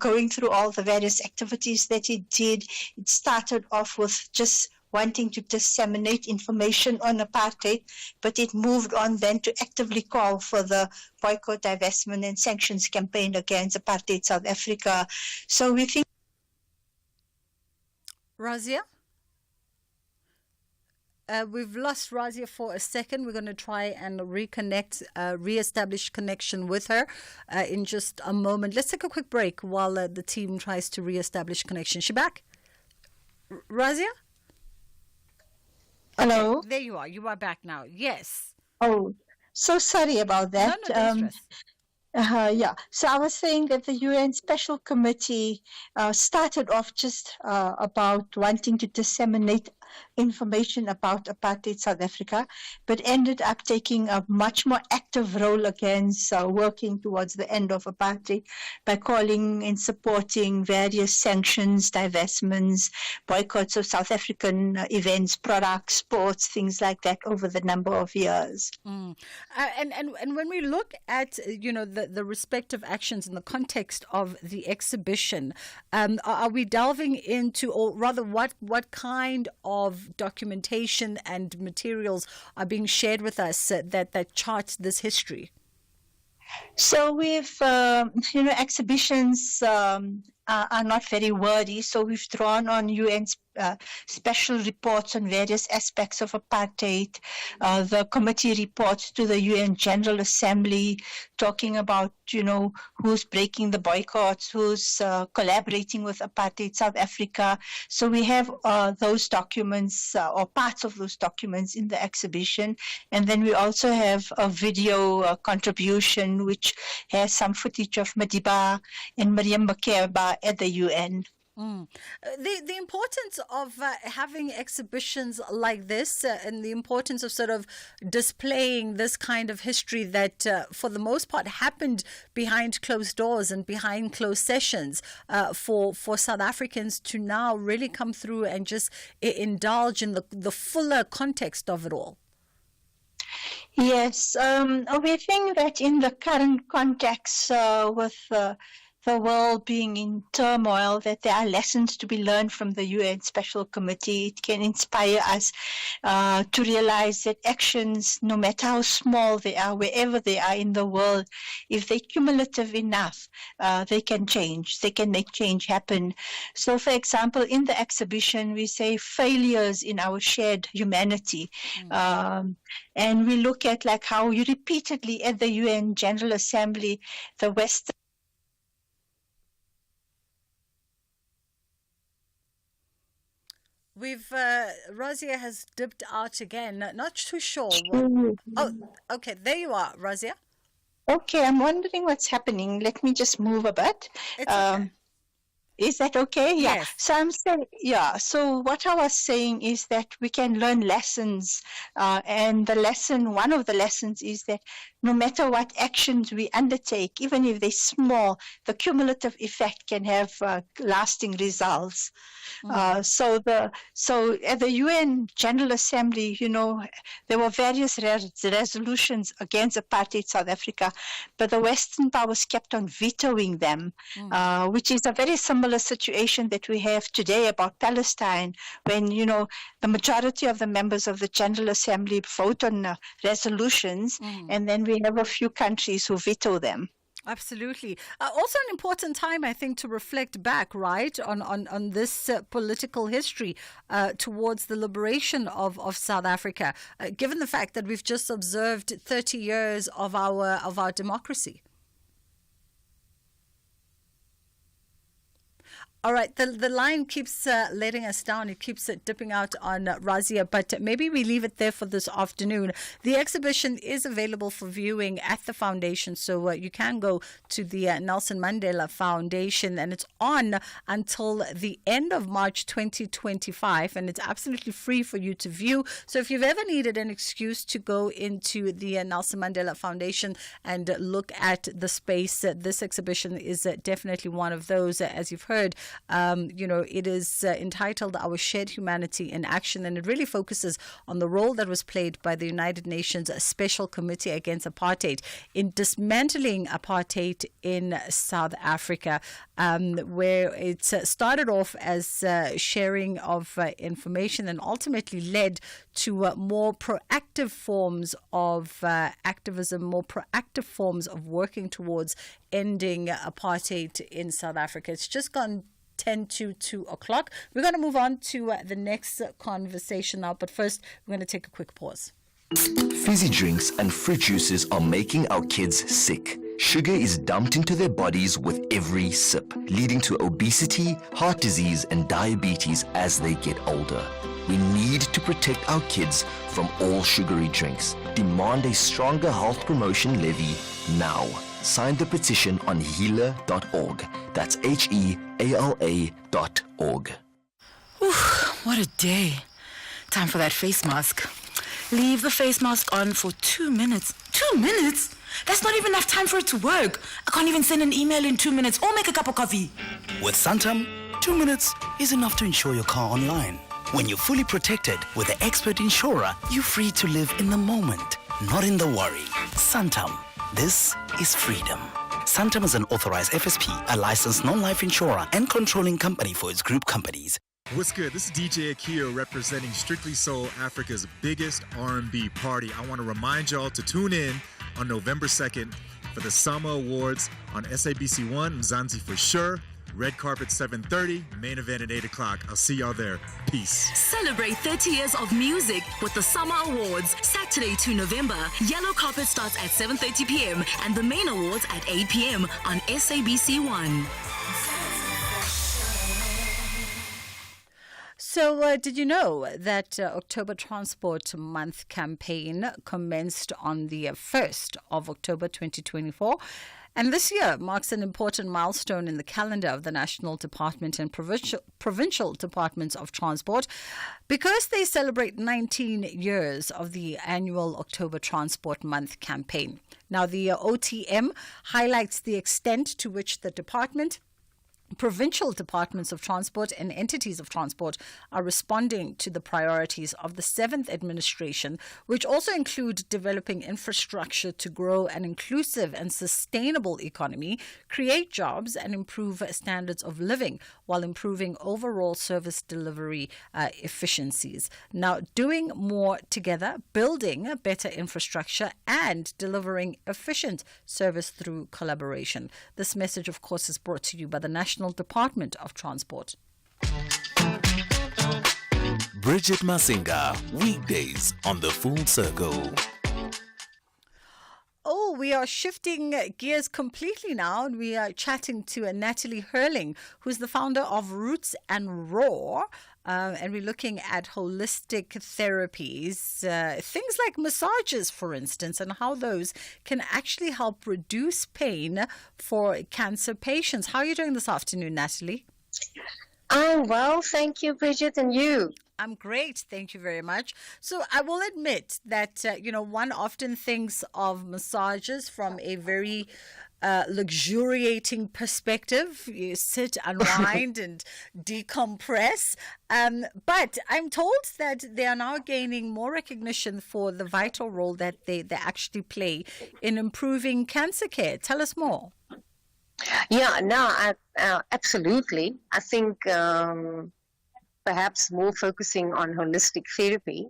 going through all the various activities that it did. It started off with just wanting to disseminate information on apartheid, but it moved on then to actively call for the boycott, divestment, and sanctions campaign against apartheid South Africa. So we think... Razia? We've lost Razia for a second. We're going to try and reconnect, re-establish connection with her in just a moment. Let's take a quick break while the team tries to re-establish connection. She back? Razia? Hello? Okay, there you are. You are back now. Yes. Oh, so sorry about that. No, don't stress. Yeah. So I was saying that the UN Special Committee started off just about wanting to disseminate information about apartheid South Africa, but ended up taking a much more active role against working towards the end of apartheid by calling and supporting various sanctions, divestments, boycotts of South African events, products, sports, things like that over the number of years. And when we look at the respective actions in the context of the exhibition, are we delving into, or rather, what kind of documentation and materials are being shared with us that charts this history? So we've, exhibitions are not very wordy, so we've drawn on UN special reports on various aspects of apartheid, the committee reports to the UN General Assembly talking about, who's breaking the boycotts, who's collaborating with apartheid South Africa. So we have those documents or parts of those documents in the exhibition. And then we also have a video contribution which has some footage of Madiba and Miriam Makeba at the UN. The importance of having exhibitions like this and the importance of sort of displaying this kind of history that for the most part happened behind closed doors and behind closed sessions for South Africans to now really come through and just indulge in the fuller context of it all. Yes, we think that in the current context with the world being in turmoil, that there are lessons to be learned from the UN Special Committee. It can inspire us to realize that actions, no matter how small they are, wherever they are in the world, if they're cumulative enough, they can change. They can make change happen. So, for example, in the exhibition, we say failures in our shared humanity. And we look at like how you repeatedly at the UN General Assembly, the Western Razia has dipped out again. Not too sure. Oh, okay. There you are, Razia. Okay, I'm wondering what's happening. Let me just move a bit. It's okay. Is that okay? Yeah. Yes. So I'm saying, so what I was saying is that we can learn lessons. And one of the lessons is that no matter what actions we undertake, even if they're small, the cumulative effect can have lasting results. So at the UN General Assembly, there were various resolutions against apartheid South Africa, but the Western powers kept on vetoing them, which is a very similar similar situation that we have today about Palestine, when, the majority of the members of the General Assembly vote on resolutions, and then we have a few countries who veto them. Absolutely. Also an important time, I think, to reflect back, right, on this political history towards the liberation of South Africa, given the fact that we've just observed 30 years of our democracy. All right, the line keeps letting us down. It keeps dipping out on Razia, but maybe we leave it there for this afternoon. The exhibition is available for viewing at the foundation, so you can go to the Nelson Mandela Foundation, and it's on until the end of March 2025, and it's absolutely free for you to view. So if you've ever needed an excuse to go into the Nelson Mandela Foundation and look at the space, this exhibition is definitely one of those, as you've heard. It is entitled Our Shared Humanity in Action, and it really focuses on the role that was played by the United Nations Special Committee Against Apartheid in dismantling apartheid in South Africa, where it started off as sharing of information and ultimately led to more proactive forms of activism, more proactive forms of working towards ending apartheid in South Africa. It's just gone 10 to 2 o'clock. We're going to move on to the next conversation now, but first we're going to take a quick pause. Fizzy drinks and fruit juices are making our kids sick. Sugar is dumped into their bodies with every sip, leading to obesity, heart disease, and diabetes as they get older. We need to protect our kids from all sugary drinks. Demand a stronger health promotion levy now. Sign the petition on healer.org. That's HEALA.org. What a day. Time for that face mask. Leave the face mask on for 2 minutes. 2 minutes? That's not even enough time for it to work. I can't even send an email in 2 minutes or make a cup of coffee. With Santam, 2 minutes is enough to insure your car online. When you're fully protected with the expert insurer, you're free to live in the moment, not in the worry. Santam. This is freedom. Santam is an authorized FSP, a licensed non-life insurer and controlling company for its group companies. What's good? This is DJ Akio representing Strictly Soul, Africa's biggest R&B party. I want to remind y'all to tune in on November 2nd for the Sama Awards on SABC1, Mzansi for sure. Red carpet 7:30, main event at 8 o'clock. I'll see y'all there. Peace. Celebrate 30 years of music with the Summer Awards, Saturday 2 November. Yellow carpet starts at 7:30 p.m. and the main awards at 8 p.m. on SABC1. So did you know that October Transport Month campaign commenced on the 1st of October 2024? And this year marks an important milestone in the calendar of the National Department and Provincial Departments of Transport because they celebrate 19 years of the annual October Transport Month campaign. Now, the OTM highlights the extent to which the department, provincial departments of transport and entities of transport are responding to the priorities of the 7th administration, which also include developing infrastructure to grow an inclusive and sustainable economy, create jobs and improve standards of living while improving overall service delivery efficiencies. Now, doing more together, building a better infrastructure and delivering efficient service through collaboration. This message, of course, is brought to you by the National Department of Transport. Bridget Masinga, weekdays on The Full Circle. Oh, we are shifting gears completely now, and we are chatting to Natalie Hurling, who's the founder of Roots and Raw. And we're looking at holistic therapies, things like massages, for instance, and how those can actually help reduce pain for cancer patients. How are you doing this afternoon, Natalie? I'm well, thank you, Bridget, and you? I'm great. Thank you very much. So I will admit that, one often thinks of massages from a very luxuriating perspective. You sit, unwind, and decompress. But I'm told that they are now gaining more recognition for the vital role that they actually play in improving cancer care. Tell us more. Yeah, no, absolutely. I think perhaps more focusing on holistic therapy,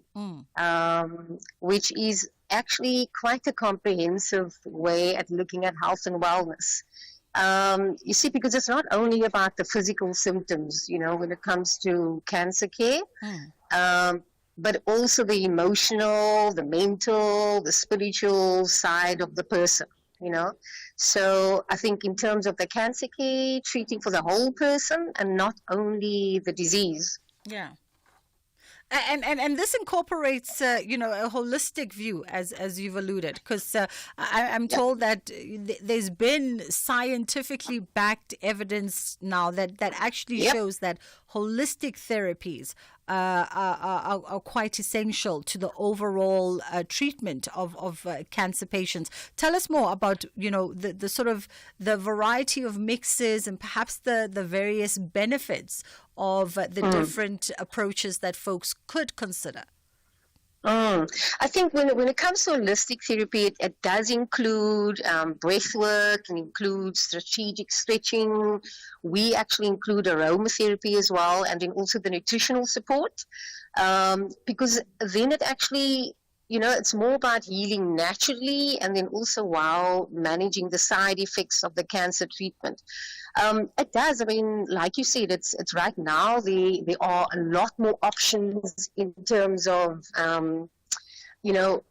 which is actually quite a comprehensive way at looking at health and wellness. You see, because it's not only about the physical symptoms, when it comes to cancer care, but also the emotional, the mental, the spiritual side of the person. So I think in terms of the cancer care, treating for the whole person and not only the disease. Yeah. And this incorporates, a holistic view, as you've alluded, because I'm told that there's been scientifically backed evidence now that actually shows that holistic therapies are quite essential to the overall treatment of cancer patients. Tell us more about, the sort of the variety of mixes and perhaps the various benefits of the different approaches that folks could consider. I think when it comes to holistic therapy, it does include breath work and includes strategic stretching. We actually include aromatherapy as well, and then also the nutritional support, because then it actually, it's more about healing naturally and then also while managing the side effects of the cancer treatment. It does. I mean, like you said, it's right now there are a lot more options in terms of,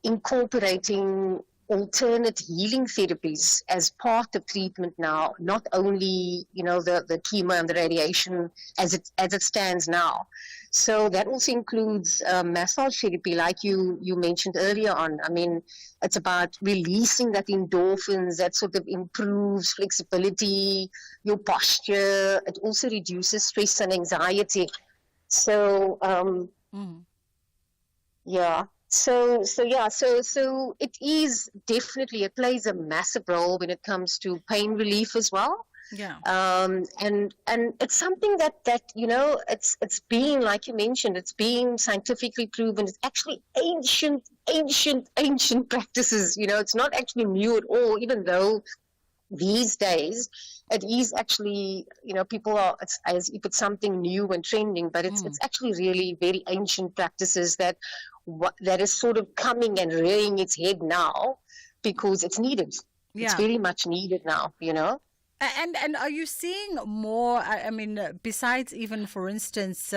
incorporating alternate healing therapies as part of treatment now, not only, the chemo and the radiation as it stands now. So that also includes massage therapy, like you mentioned earlier on. I mean, it's about releasing that endorphins that sort of improves flexibility, your posture. It also reduces stress and anxiety. So, yeah. So it is definitely, it plays a massive role when it comes to pain relief as well. Yeah. And it's something that it's being, like you mentioned, it's being scientifically proven. It's actually ancient practices. It's not actually new at all, even though these days it is actually, people are, it's as if it's something new and trending, but it's actually really very ancient practices that is sort of coming and rearing its head now because it's needed. Yeah. It's very much needed now, And are you seeing more, I mean, besides even, for instance,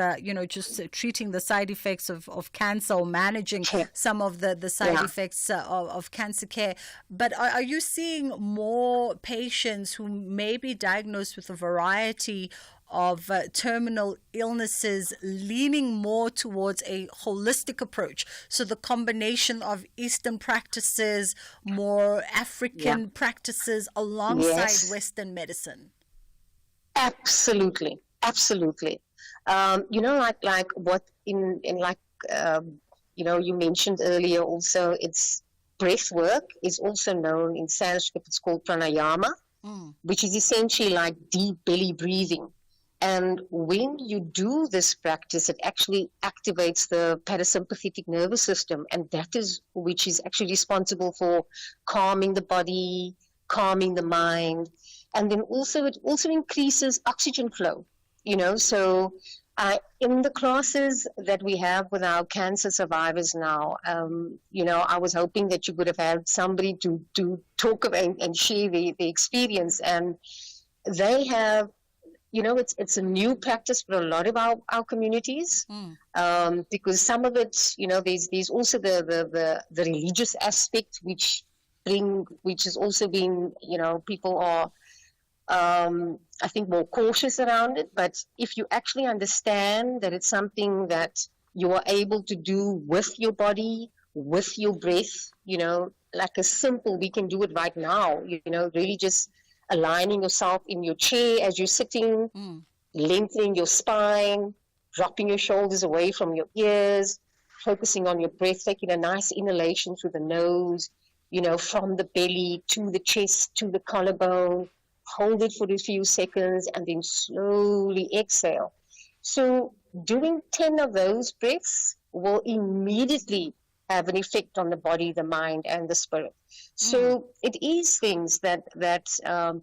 just treating the side effects of cancer or managing some of the side effects of cancer care, but are you seeing more patients who may be diagnosed with a variety of terminal illnesses leaning more towards a holistic approach? So the combination of Eastern practices, more African practices alongside Western medicine. Absolutely. Like what you mentioned earlier also, it's breath work is also known in Sanskrit. It's called pranayama, which is essentially like deep belly breathing. And when you do this practice, it actually activates the parasympathetic nervous system, and that is which is actually responsible for calming the body, calming the mind, and then also it also increases oxygen flow. So in the classes that we have with our cancer survivors now, I was hoping that you would have had somebody to talk about and share the experience, and they have. It's a new practice for a lot of our communities, because some of it, there's also the religious aspect, which has also been, people are, I think, more cautious around it. But if you actually understand that it's something that you are able to do with your body, with your breath, like a simple, we can do it right now, really just aligning yourself in your chair as you're sitting, lengthening your spine, dropping your shoulders away from your ears, focusing on your breath, taking a nice inhalation through the nose, from the belly to the chest to the collarbone, hold it for a few seconds, and then slowly exhale. So doing 10 of those breaths will immediately have an effect on the body, the mind, and the spirit. So it is things that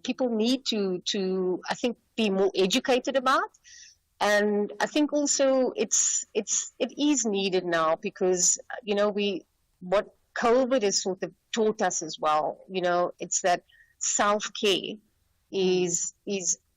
people need to I think be more educated about, and I think also it is needed now because what COVID has sort of taught us as well. It's that self-care is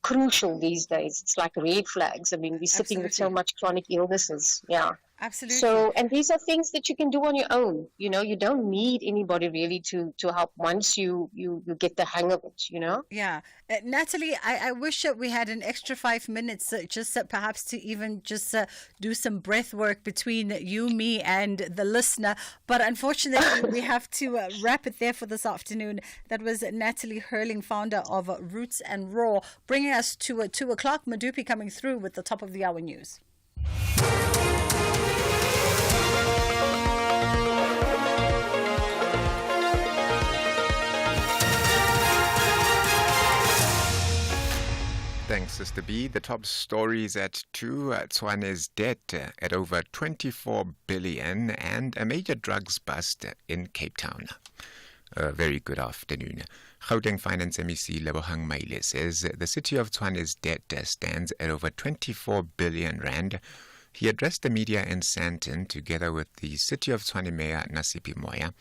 crucial these days. It's like red flags. I mean, we're sitting with so much chronic illnesses. Yeah. Absolutely. So, and these are things that you can do on your own. You don't need anybody really to help once you get the hang of it, Yeah. Natalie, I wish that we had an extra 5 minutes just perhaps to even just do some breath work between you, me, and the listener. But unfortunately, we have to wrap it there for this afternoon. That was Natalie Hurling, founder of Roots and Raw, bringing us to 2 o'clock. Madupi coming through with the top of the hour news. Thanks, Sister B. The top stories at 2. Tshwane's debt at over 24 billion and a major drugs bust in Cape Town. A very good afternoon. Gauteng Finance MEC Lebohang Maile says the city of Tshwane's debt stands at over 24 billion rand. He addressed the media in Sandton together with the City of Tshwane Mayor Nasipi Moya.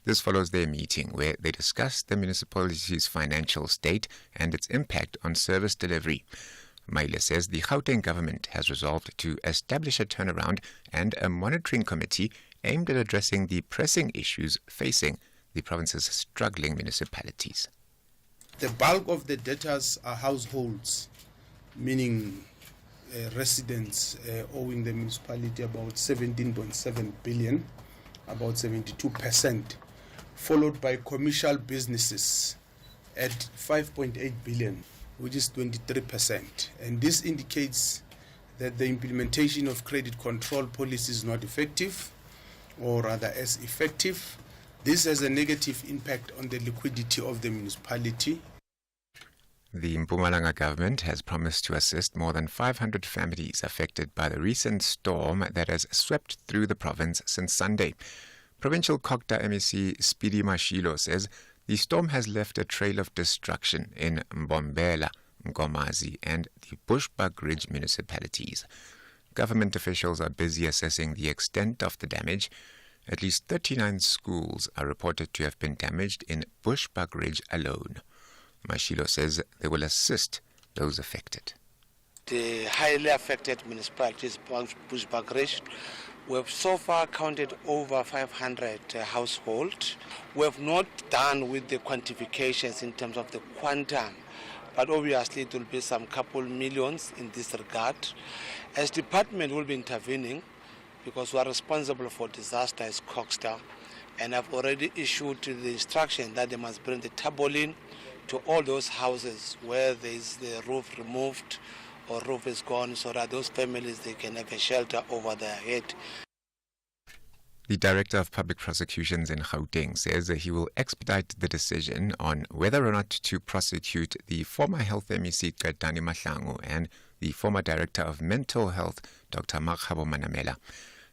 This follows their meeting where they discussed the municipality's financial state and its impact on service delivery. Maile says the Gauteng government has resolved to establish a turnaround and a monitoring committee aimed at addressing the pressing issues facing the province's struggling municipalities. The bulk of the debtors are households, meaning residents owing the municipality about 17.7 billion, about 72%. Followed by commercial businesses at 5.8 billion, which is 23%. And this indicates that the implementation of credit control policy is not effective, or rather as effective. This has a negative impact on the liquidity of the municipality. The Mpumalanga government has promised to assist more than 500 families affected by the recent storm that has swept through the province since Sunday. Provincial Kokta MEC Speedy Mashilo says the storm has left a trail of destruction in Mbombela, Nkomazi and the Bushbuck Ridge municipalities. Government officials are busy assessing the extent of the damage. At least 39 schools are reported to have been damaged in Bushbuck Ridge alone. Mashilo says they will assist those affected. The highly affected municipalities, Bushbuck Ridge, we have so far counted over 500 households. We have not done with the quantifications in terms of the quantum, but obviously it will be some couple millions in this regard. As department will be intervening, because we are responsible for disaster as Coxstar, and I've already issued the instruction that they must bring the tarpaulin to all those houses where there is the roof removed or roof is gone, so that those families, they can have a shelter over their head. The Director of Public Prosecutions in Gauteng says that he will expedite the decision on whether or not to prosecute the former Health MEC Katani Mahlangu and the former Director of Mental Health Dr. Makhabo Manamela.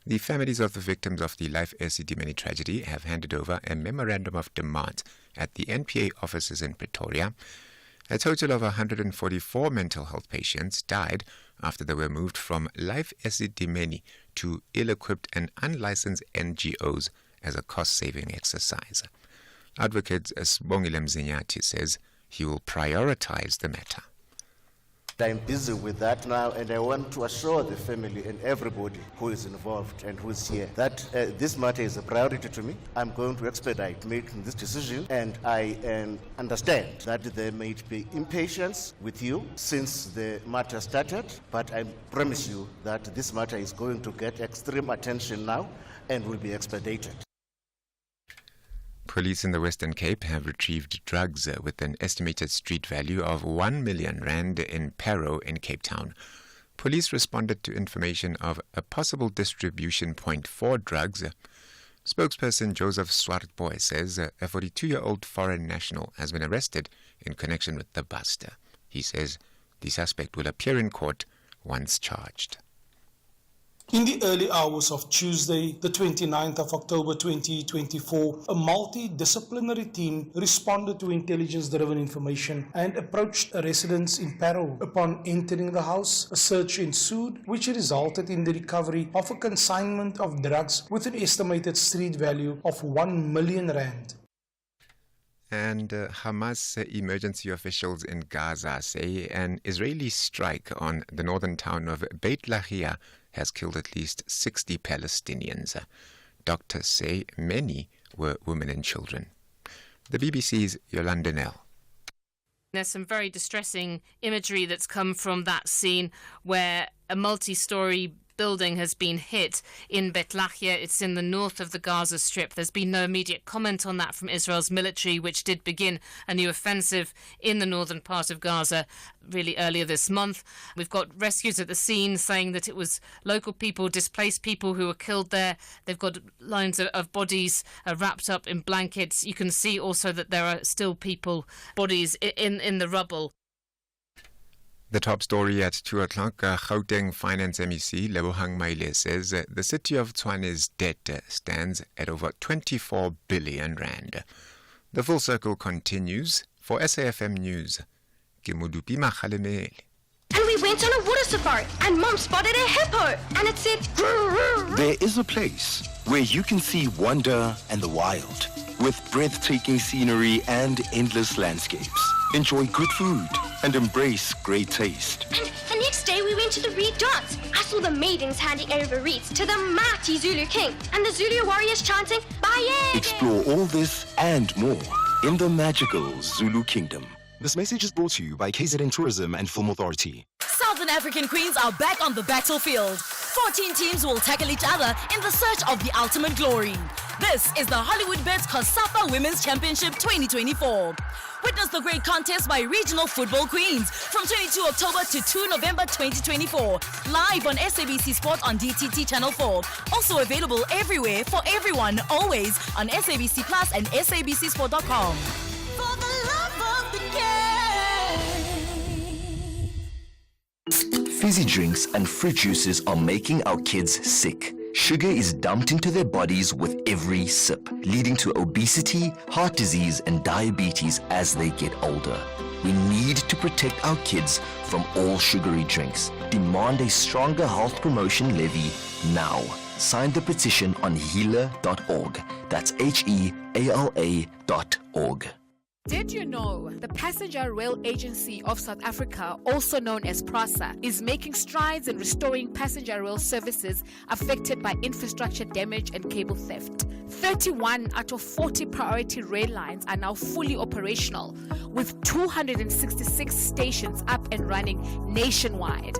The families of the victims of the Life Esidimeni tragedy have handed over a memorandum of demand at the NPA offices in Pretoria. A total of 144 mental health patients died after they were moved from Life Esidimeni to ill-equipped and unlicensed NGOs as a cost-saving exercise. Advocate Sibongile Mzinyati says he will prioritize the matter. I'm busy with that now, and I want to assure the family and everybody who is involved and who is here that this matter is a priority to me. I'm going to expedite making this decision, and I understand that there may be impatience with you since the matter started, but I promise you that this matter is going to get extreme attention now and will be expedited. Police in the Western Cape have retrieved drugs with an estimated street value of 1 million rand in Parow in Cape Town. Police responded to information of a possible distribution point for drugs. Spokesperson Joseph Swartboy says a 42-year-old foreign national has been arrested in connection with the bust. He says the suspect will appear in court once charged. In the early hours of Tuesday, the 29th of October 2024, a multidisciplinary team responded to intelligence-driven information and approached a residence in Parow. Upon entering the house, a search ensued, which resulted in the recovery of a consignment of drugs with an estimated street value of 1 million rand. And Hamas emergency officials in Gaza say an Israeli strike on the northern town of Beit Lahia has killed at least 60 Palestinians. Doctors say many were women and children. The BBC's Yolanda Nell. There's some very distressing imagery that's come from that scene where a multi-storey building has been hit in Beit Lahia. It's in the north of the Gaza Strip. There's been no immediate comment on that from Israel's military, which did begin a new offensive in the northern part of Gaza really earlier this month. We've got rescues at the scene saying that it was local people, displaced people who were killed there. They've got lines of bodies wrapped up in blankets. You can see also that there are still bodies in the rubble. The top story at 2 o'clock, Gauteng Finance MEC Lebohang Maile says the city of Tshwane's debt stands at over 24 billion rand. The full circle continues. For SAFM News, Kimudupi Makhalemele. And we went on a water safari, and Mom spotted a hippo, and it said, There is a place where you can see wonder and the wild, with breathtaking scenery and endless landscapes. Enjoy good food and embrace great taste. And the next day we went to the Reed Dance. I saw the maidens handing over reeds to the mighty Zulu king, and the Zulu warriors chanting, Bayede! Explore all this and more in the magical Zulu Kingdom. This message is brought to you by KZN Tourism and Film Authority. Southern African Queens are back on the battlefield. 14 teams will tackle each other in the search of the ultimate glory. This is the Hollywood Bets COSAFA Women's Championship 2024. Witness the great contest by regional football queens from 22 October to 2 November 2024. Live on SABC Sport on DTT Channel 4. Also available everywhere for everyone, always on SABC Plus and SABCSport.com. For the love of the game. Fizzy drinks and fruit juices are making our kids sick. Sugar is dumped into their bodies with every sip, leading to obesity, heart disease, and diabetes as they get older. We need to protect our kids from all sugary drinks. Demand a stronger health promotion levy now. Sign the petition on healer.org. That's HEALA.org. Did you know the Passenger Rail Agency of South Africa, also known as PRASA, is making strides in restoring passenger rail services affected by infrastructure damage and cable theft? 31 out of 40 priority rail lines are now fully operational, with 266 stations up and running nationwide.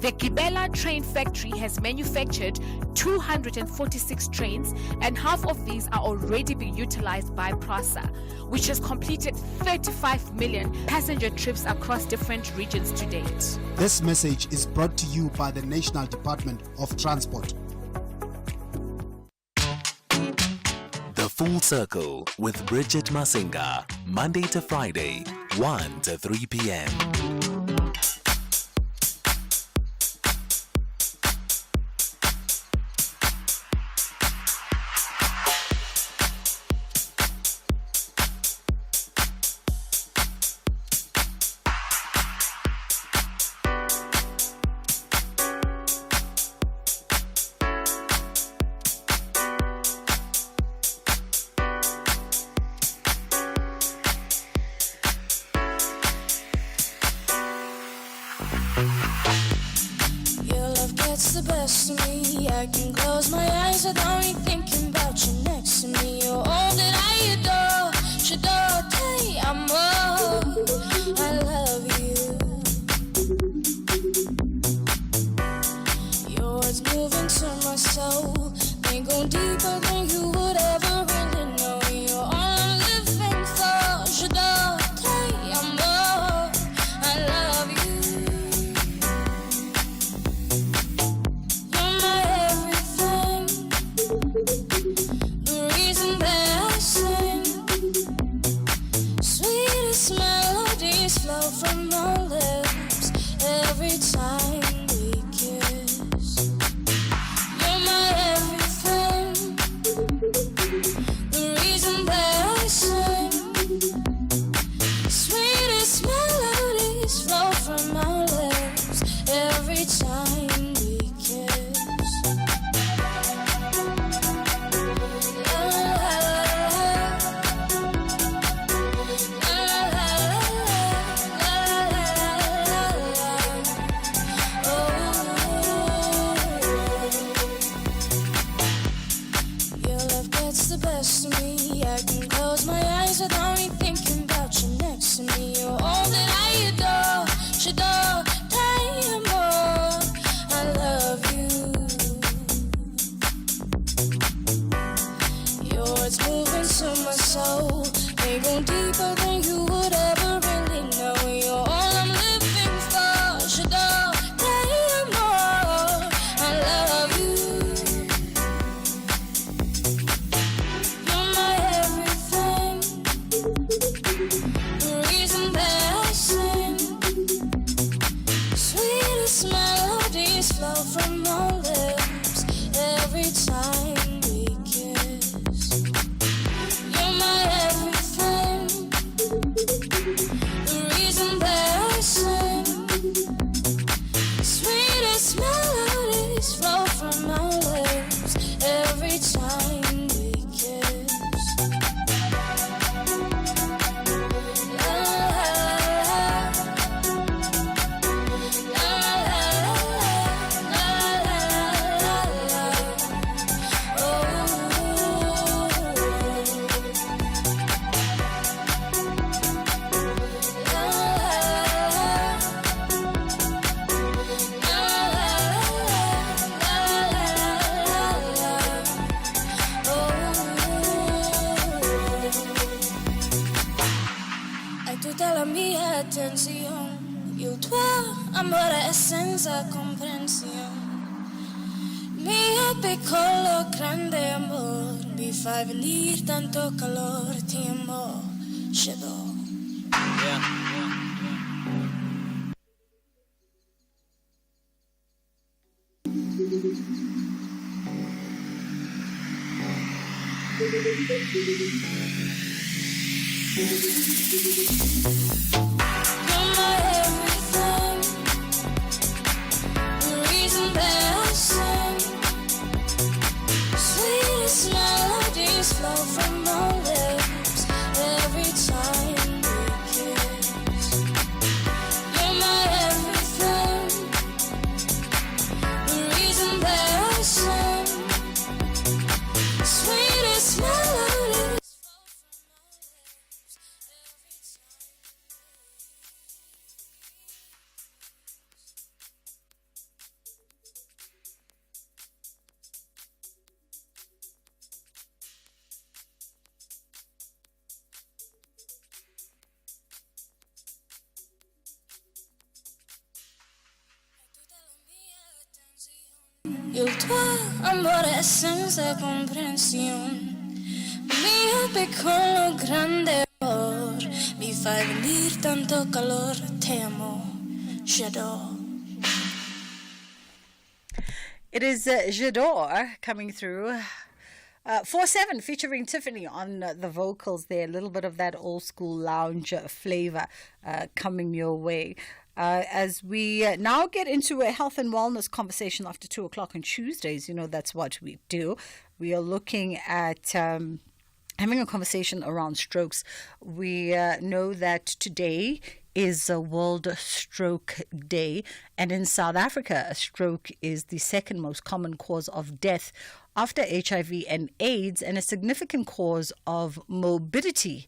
The Gibela Train Factory has manufactured 246 trains, and half of these are already being utilized by PRASA, which has completed 35 million passenger trips across different regions to date. This message is brought to you by the National Department of Transport. The Full Circle with Bridget Masinga, Monday to Friday, 1 to 3 p.m. Your love gets the best of me. I can close my eyes without me thinking about you next to me. You're all that I adore. J'adore te amo. I love you. Your words move into my soul. They go deeper than you would ever really know. You're all I'm living for. J'adore te amo. I love you. You're my everything. The reason that I sing. deeper than you would ever really know. You're all I'm living for. Should all day more. I love you. You're my everything. The reason that I sing. Sweetest melodies flow from my lips every time we kiss. You're my everything. The reason that I sing. Sweetest melodies flow from my lips every time we kiss. La, la, la, la, la, a tutta la mia attenzione, il tuo amore è senza comprensione. Mio piccolo grande amor, mi fai venire tanto calore, ti amo, Shadow. You're my everything. The reason that I sing. Sweetest melodies flow from my lips every time we kiss. You're my everything. The reason that I sing. Sweetest melodies. Il tuo amore è senza comprensione. Mio piccolo grande amor, mi fai venire tanto calore, te amo, Shadow. It is J'adore coming through. 4/7 featuring Tiffany on the vocals there. A little bit of that old school lounge flavor coming your way. As we now get into a health and wellness conversation after 2 o'clock on Tuesdays, you know, that's what we do. We are looking at having a conversation around strokes. We know that today is a World Stroke Day, and in South Africa, a stroke is the second most common cause of death after HIV and AIDS, and a significant cause of morbidity.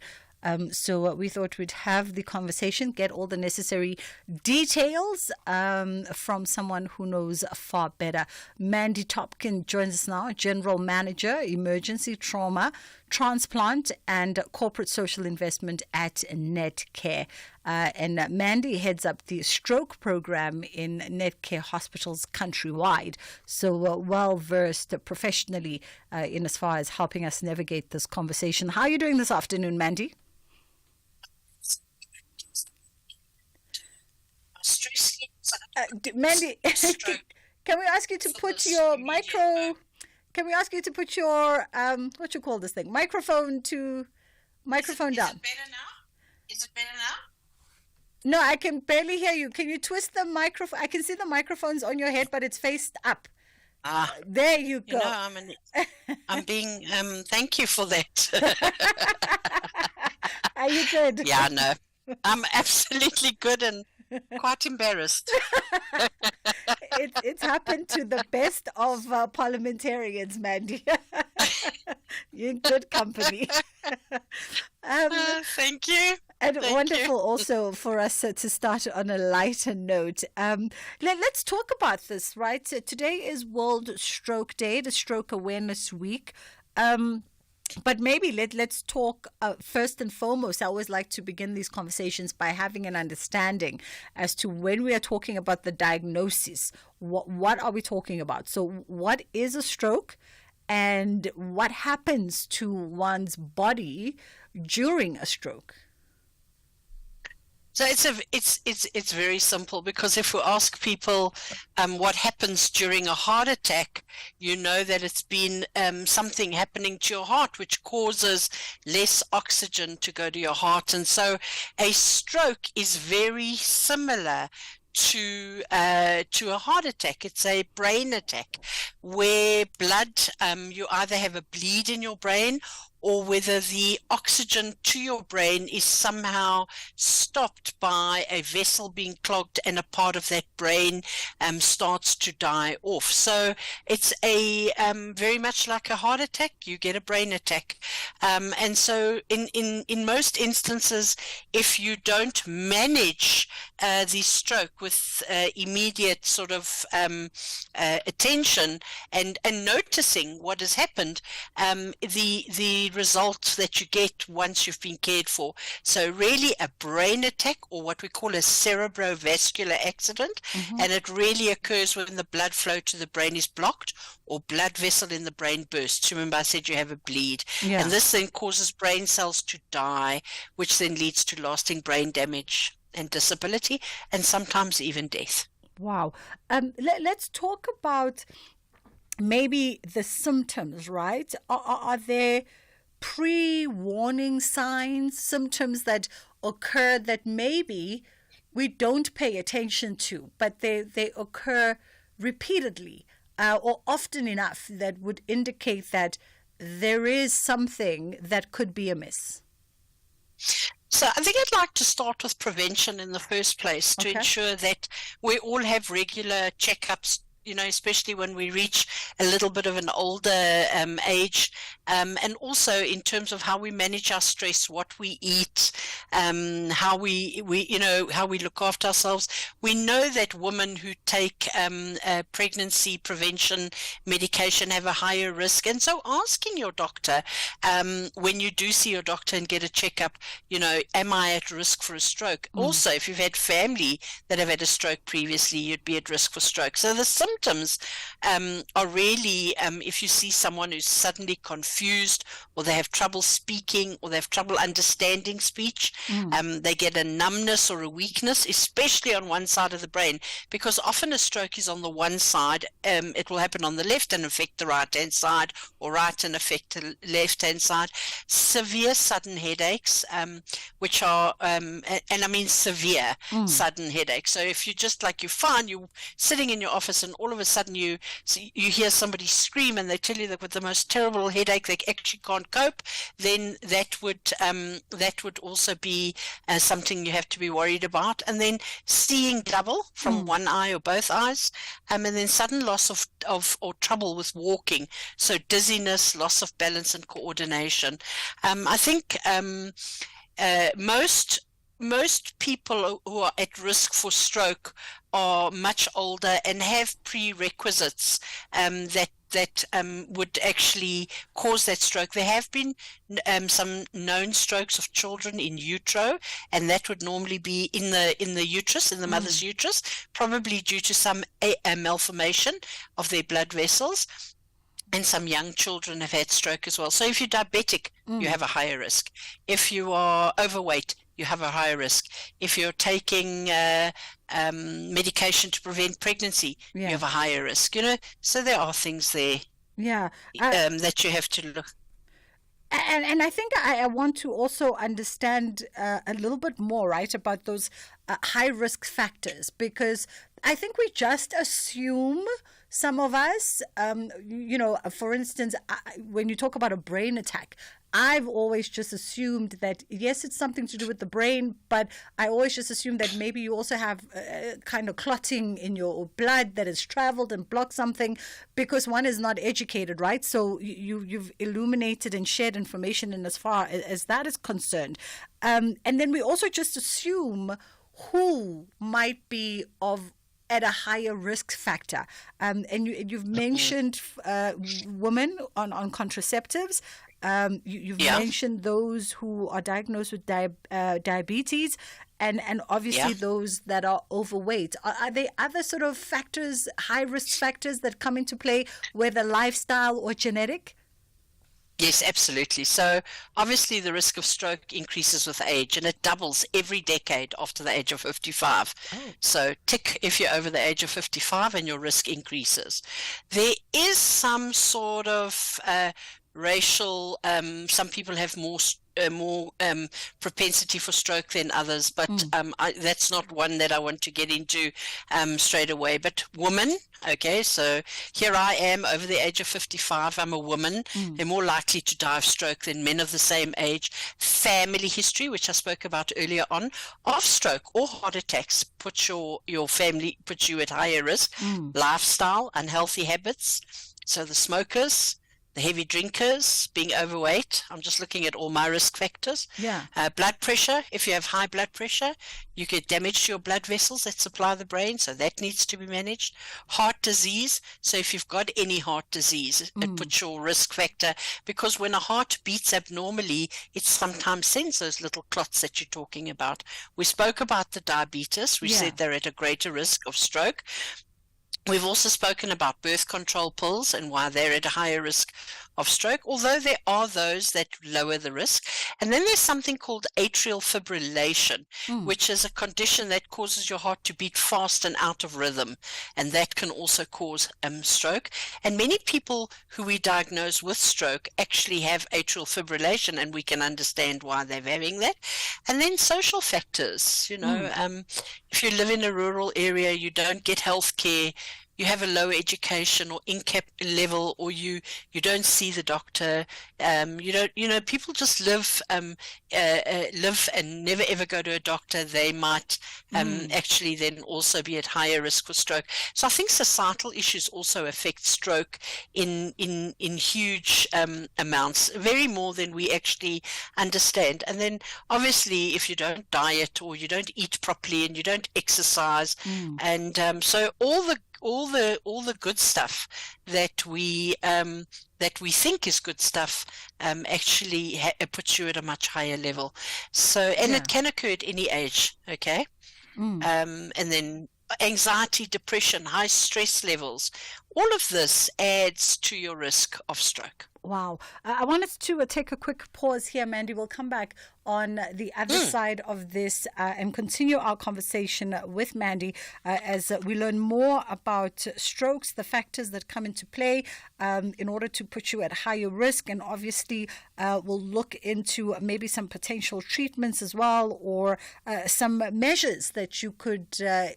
So we thought we'd have the conversation, get all the necessary details from someone who knows far better. Mandy Topkin joins us now, General Manager, Emergency Trauma, Transplant and Corporate Social Investment at Netcare. And Mandy heads up the stroke program in Netcare hospitals countrywide. So well-versed professionally in as far as helping us navigate this conversation. How are you doing this afternoon, Mandy? Mandy, can we ask you to put your Can we ask you to put your what you call this thing? Microphone down. Is it better now? Is it better now? No, I can barely hear you. Can you twist the microphone? I can see the microphone's on your head, but it's faced up. There you go. I'm being. Thank you for that. Are you good? Yeah, no, I'm absolutely good and quite embarrassed. It's happened to the best of parliamentarians, Mandy. You're in good company. Thank you. And Thank wonderful you. also for us to start on a lighter note. Let's talk about this, right? Today is World Stroke Day, the Stroke Awareness Week. But maybe let's talk first and foremost. I always like to begin these conversations by having an understanding as to when we are talking about the diagnosis, what are we talking about? So what is a stroke and what happens to one's body during a stroke? So it's very simple, because if we ask people what happens during a heart attack, you know that it's been something happening to your heart which causes less oxygen to go to your heart. And so a stroke is very similar to a heart attack. It's a brain attack where blood, you either have a bleed in your brain, or whether the oxygen to your brain is somehow stopped by a vessel being clogged and a part of that brain starts to die off. So it's a very much like a heart attack. You get a brain attack. And so in most instances, if you don't manage the stroke with immediate sort of attention and noticing what has happened, the result that you get once you've been cared for. So really a brain attack, or what we call a cerebrovascular accident, and it really occurs when the blood flow to the brain is blocked or blood vessel in the brain bursts. Remember I said you have a bleed, and this then causes brain cells to die, which then leads to lasting brain damage and disability, and sometimes even death. Wow. Let's talk about maybe the symptoms, right? Are there pre-warning signs, symptoms that occur that maybe we don't pay attention to, but they occur repeatedly or often enough that would indicate that there is something that could be amiss? So I think I'd like to start with prevention in the first place, to ensure that we all have regular checkups, you know, especially when we reach a little bit of an older age, and also in terms of how we manage our stress, what we eat, how we look after ourselves. We know that women who take pregnancy prevention medication have a higher risk, and so asking your doctor when you do see your doctor and get a checkup, you know, am I at risk for a stroke? Also, if you've had family that have had a stroke previously, you'd be at risk for stroke. So the symptoms are really, if you see someone who's suddenly confused, or they have trouble speaking, or they have trouble understanding speech, they get a numbness or a weakness, especially on one side of the brain, because often a stroke is on the one side. It will happen on the left and affect the right hand side, or right and affect the left hand side. Severe sudden headaches, which are, and I mean severe sudden headaches. So if you just like, you find you're sitting in your office and all of a sudden you hear somebody scream and they tell you they've got the most terrible headache, they actually can't cope, then that would also be something you have to be worried about. And then seeing double from one eye or both eyes, and then sudden loss of or trouble with walking, so dizziness, loss of balance and coordination. I think most people who are at risk for stroke are much older and have prerequisites that would actually cause that stroke. There have been some known strokes of children in utero, and that would normally be in the uterus, in the mother's uterus, probably due to some malformation of their blood vessels. And some young children have had stroke as well. So if you're diabetic, you have a higher risk. If you are overweight, you have a higher risk. If you're taking medication to prevent pregnancy, you have a higher risk. You know, so there are things there. That you have to look. And I think I want to also understand a little bit more, right, about those high risk factors, because I think we just assume, some of us, for instance, when you talk about a brain attack, I've always just assumed that, yes, it's something to do with the brain, but I always just assume that maybe you also have kind of clotting in your blood that has traveled and blocked something, because one is not educated, right? So you've illuminated and shared information in as far as that is concerned. And then we also just assume who might be at a higher risk factor. And you've mentioned women on contraceptives. You've mentioned those who are diagnosed with diabetes and obviously those that are overweight. Are there other sort of factors, high-risk factors that come into play, whether lifestyle or genetic? Yes, absolutely. So obviously the risk of stroke increases with age, and it doubles every decade after the age of 55. So tick if you're over the age of 55 and your risk increases. There is some sort of racial, some people have more propensity for stroke than others, but that's not one that I want to get into straight away. But women, okay, so here I am over the age of 55, I'm a woman, they're more likely to die of stroke than men of the same age. Family history, which I spoke about earlier on, of stroke or heart attacks puts you at higher risk. Lifestyle, unhealthy habits, so the smokers, the heavy drinkers, being overweight. I'm just looking at all my risk factors. Blood pressure. If you have high blood pressure, you get damage to your blood vessels that supply the brain, so that needs to be managed. Heart disease. So if you've got any heart disease, it puts your risk factor, because when a heart beats abnormally, it sometimes sends those little clots that you're talking about. We spoke about the diabetes. We said they're at a greater risk of stroke. We've also spoken about birth control pills and why they're at a higher risk of stroke, although there are those that lower the risk. And then there's something called atrial fibrillation, which is a condition that causes your heart to beat fast and out of rhythm, and that can also cause stroke. And many people who we diagnose with stroke actually have atrial fibrillation, and we can understand why they're having that. And then social factors, if you live in a rural area, you don't get health care, you have a low education or income level, or you don't see the doctor, people just live and never ever go to a doctor. They might actually then also be at higher risk for stroke. So I think societal issues also affect stroke in huge amounts, very more than we actually understand. And then obviously if you don't diet or you don't eat properly and you don't exercise, and so all the good stuff that we think is good stuff actually puts you at a much higher level. So, and it can occur at any age, okay? And then anxiety, depression, high stress levels, all of this adds to your risk of stroke. Wow. I wanted to take a quick pause here, Mandy. We'll come back on the other side of this and continue our conversation with Mandy as we learn more about strokes, the factors that come into play in order to put you at higher risk. And obviously, we'll look into maybe some potential treatments as well, or some measures that you could,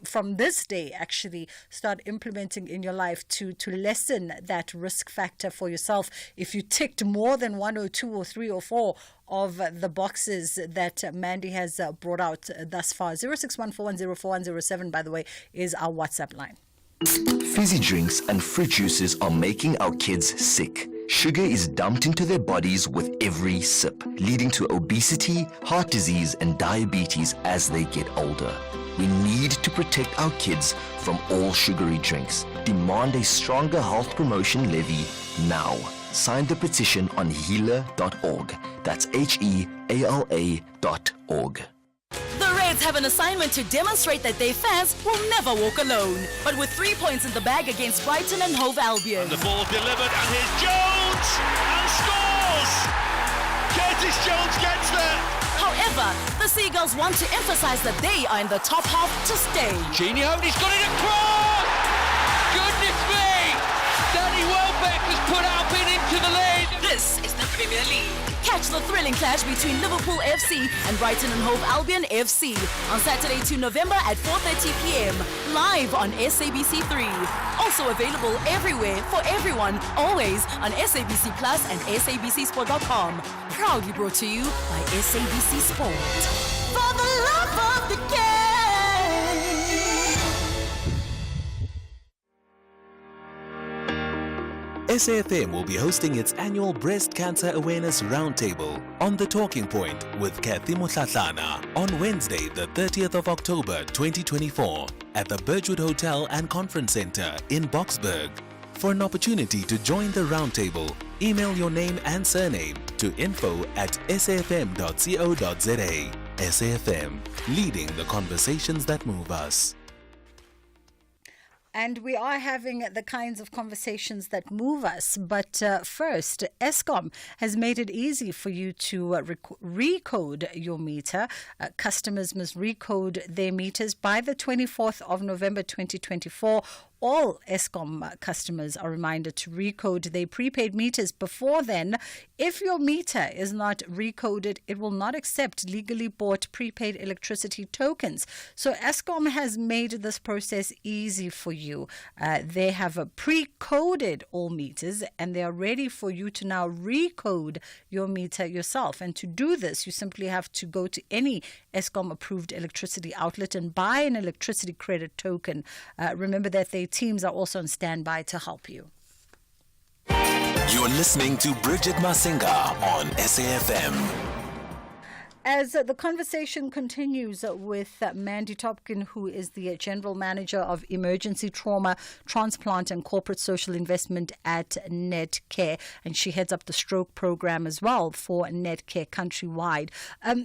from this day, actually start implementing in your life to lessen that risk factor for yourself. If you ticked more than 1 or 2 or 3 or 4 of the boxes that Mandy has brought out thus far. 0614104107, by the way, is our WhatsApp line. Fizzy drinks and fruit juices are making our kids sick. Sugar is dumped into their bodies with every sip, leading to obesity, heart disease, and diabetes as they get older. We need to protect our kids from all sugary drinks. Demand a stronger health promotion levy now. Sign the petition on healer.org. That's HEALA.org. The Reds have an assignment to demonstrate that their fans will never walk alone. But with 3 points in the bag against Brighton and Hove Albion. And the ball delivered, and here's Jones! And scores! Curtis Jones gets there! However, the Seagulls want to emphasize that they are in the top half to stay. Genie Hody's got it across! Goodness me! Danny Welbeck has put Albion into the lead! This is the Premier League. Catch the thrilling clash between Liverpool FC and Brighton and Hove Albion FC on Saturday 2 November at 4:30 p.m. live on SABC3. Also available everywhere for everyone, always on SABC Plus and SABCSport.com. Proudly brought to you by SABC Sport. For the love of the game. SAFM will be hosting its annual Breast Cancer Awareness Roundtable on The Talking Point with Kathy Motlatlana on Wednesday, the 30th of October 2024 at the Birchwood Hotel and Conference Center in Boksburg. For an opportunity to join the roundtable, email your name and surname to info@safm.co.za. SAFM, leading the conversations that move us. And we are having the kinds of conversations that move us. But first, Eskom has made it easy for you to recode your meter. Customers must recode their meters by the 24th of November 2024. All Eskom customers are reminded to recode their prepaid meters before then. If your meter is not recoded, it will not accept legally bought prepaid electricity tokens. So Eskom has made this process easy for you. They have pre-coded all meters and they are ready for you to now recode your meter yourself. And to do this, you simply have to go to any Eskom approved electricity outlet and buy an electricity credit token. Remember that their teams are also on standby to help you. You're listening to Bridget Masinga on SAFM. As the conversation continues with Mandy Topkin, who is the General Manager of Emergency Trauma, Transplant and Corporate Social Investment at Netcare, and she heads up the stroke program as well for Netcare countrywide.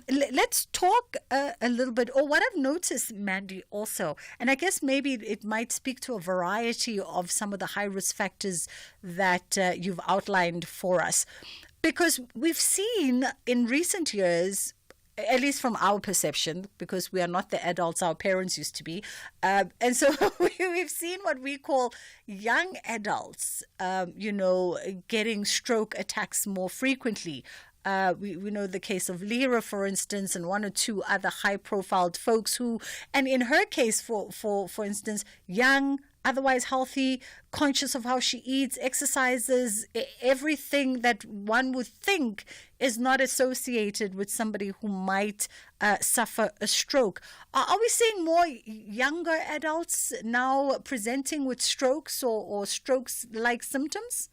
Let's talk a little bit, or what I've noticed, Mandy, also, and I guess maybe it might speak to a variety of some of the high-risk factors that you've outlined for us. Because we've seen in recent years, at least from our perception, because we are not the adults our parents used to be. And so we've seen what we call young adults, getting stroke attacks more frequently. We know the case of Lyra, for instance, and one or two other high-profile folks who, and in her case, for instance, young, otherwise healthy, conscious of how she eats, exercises, everything that one would think is not associated with somebody who might suffer a stroke. Are we seeing more younger adults now presenting with strokes or strokes-like symptoms?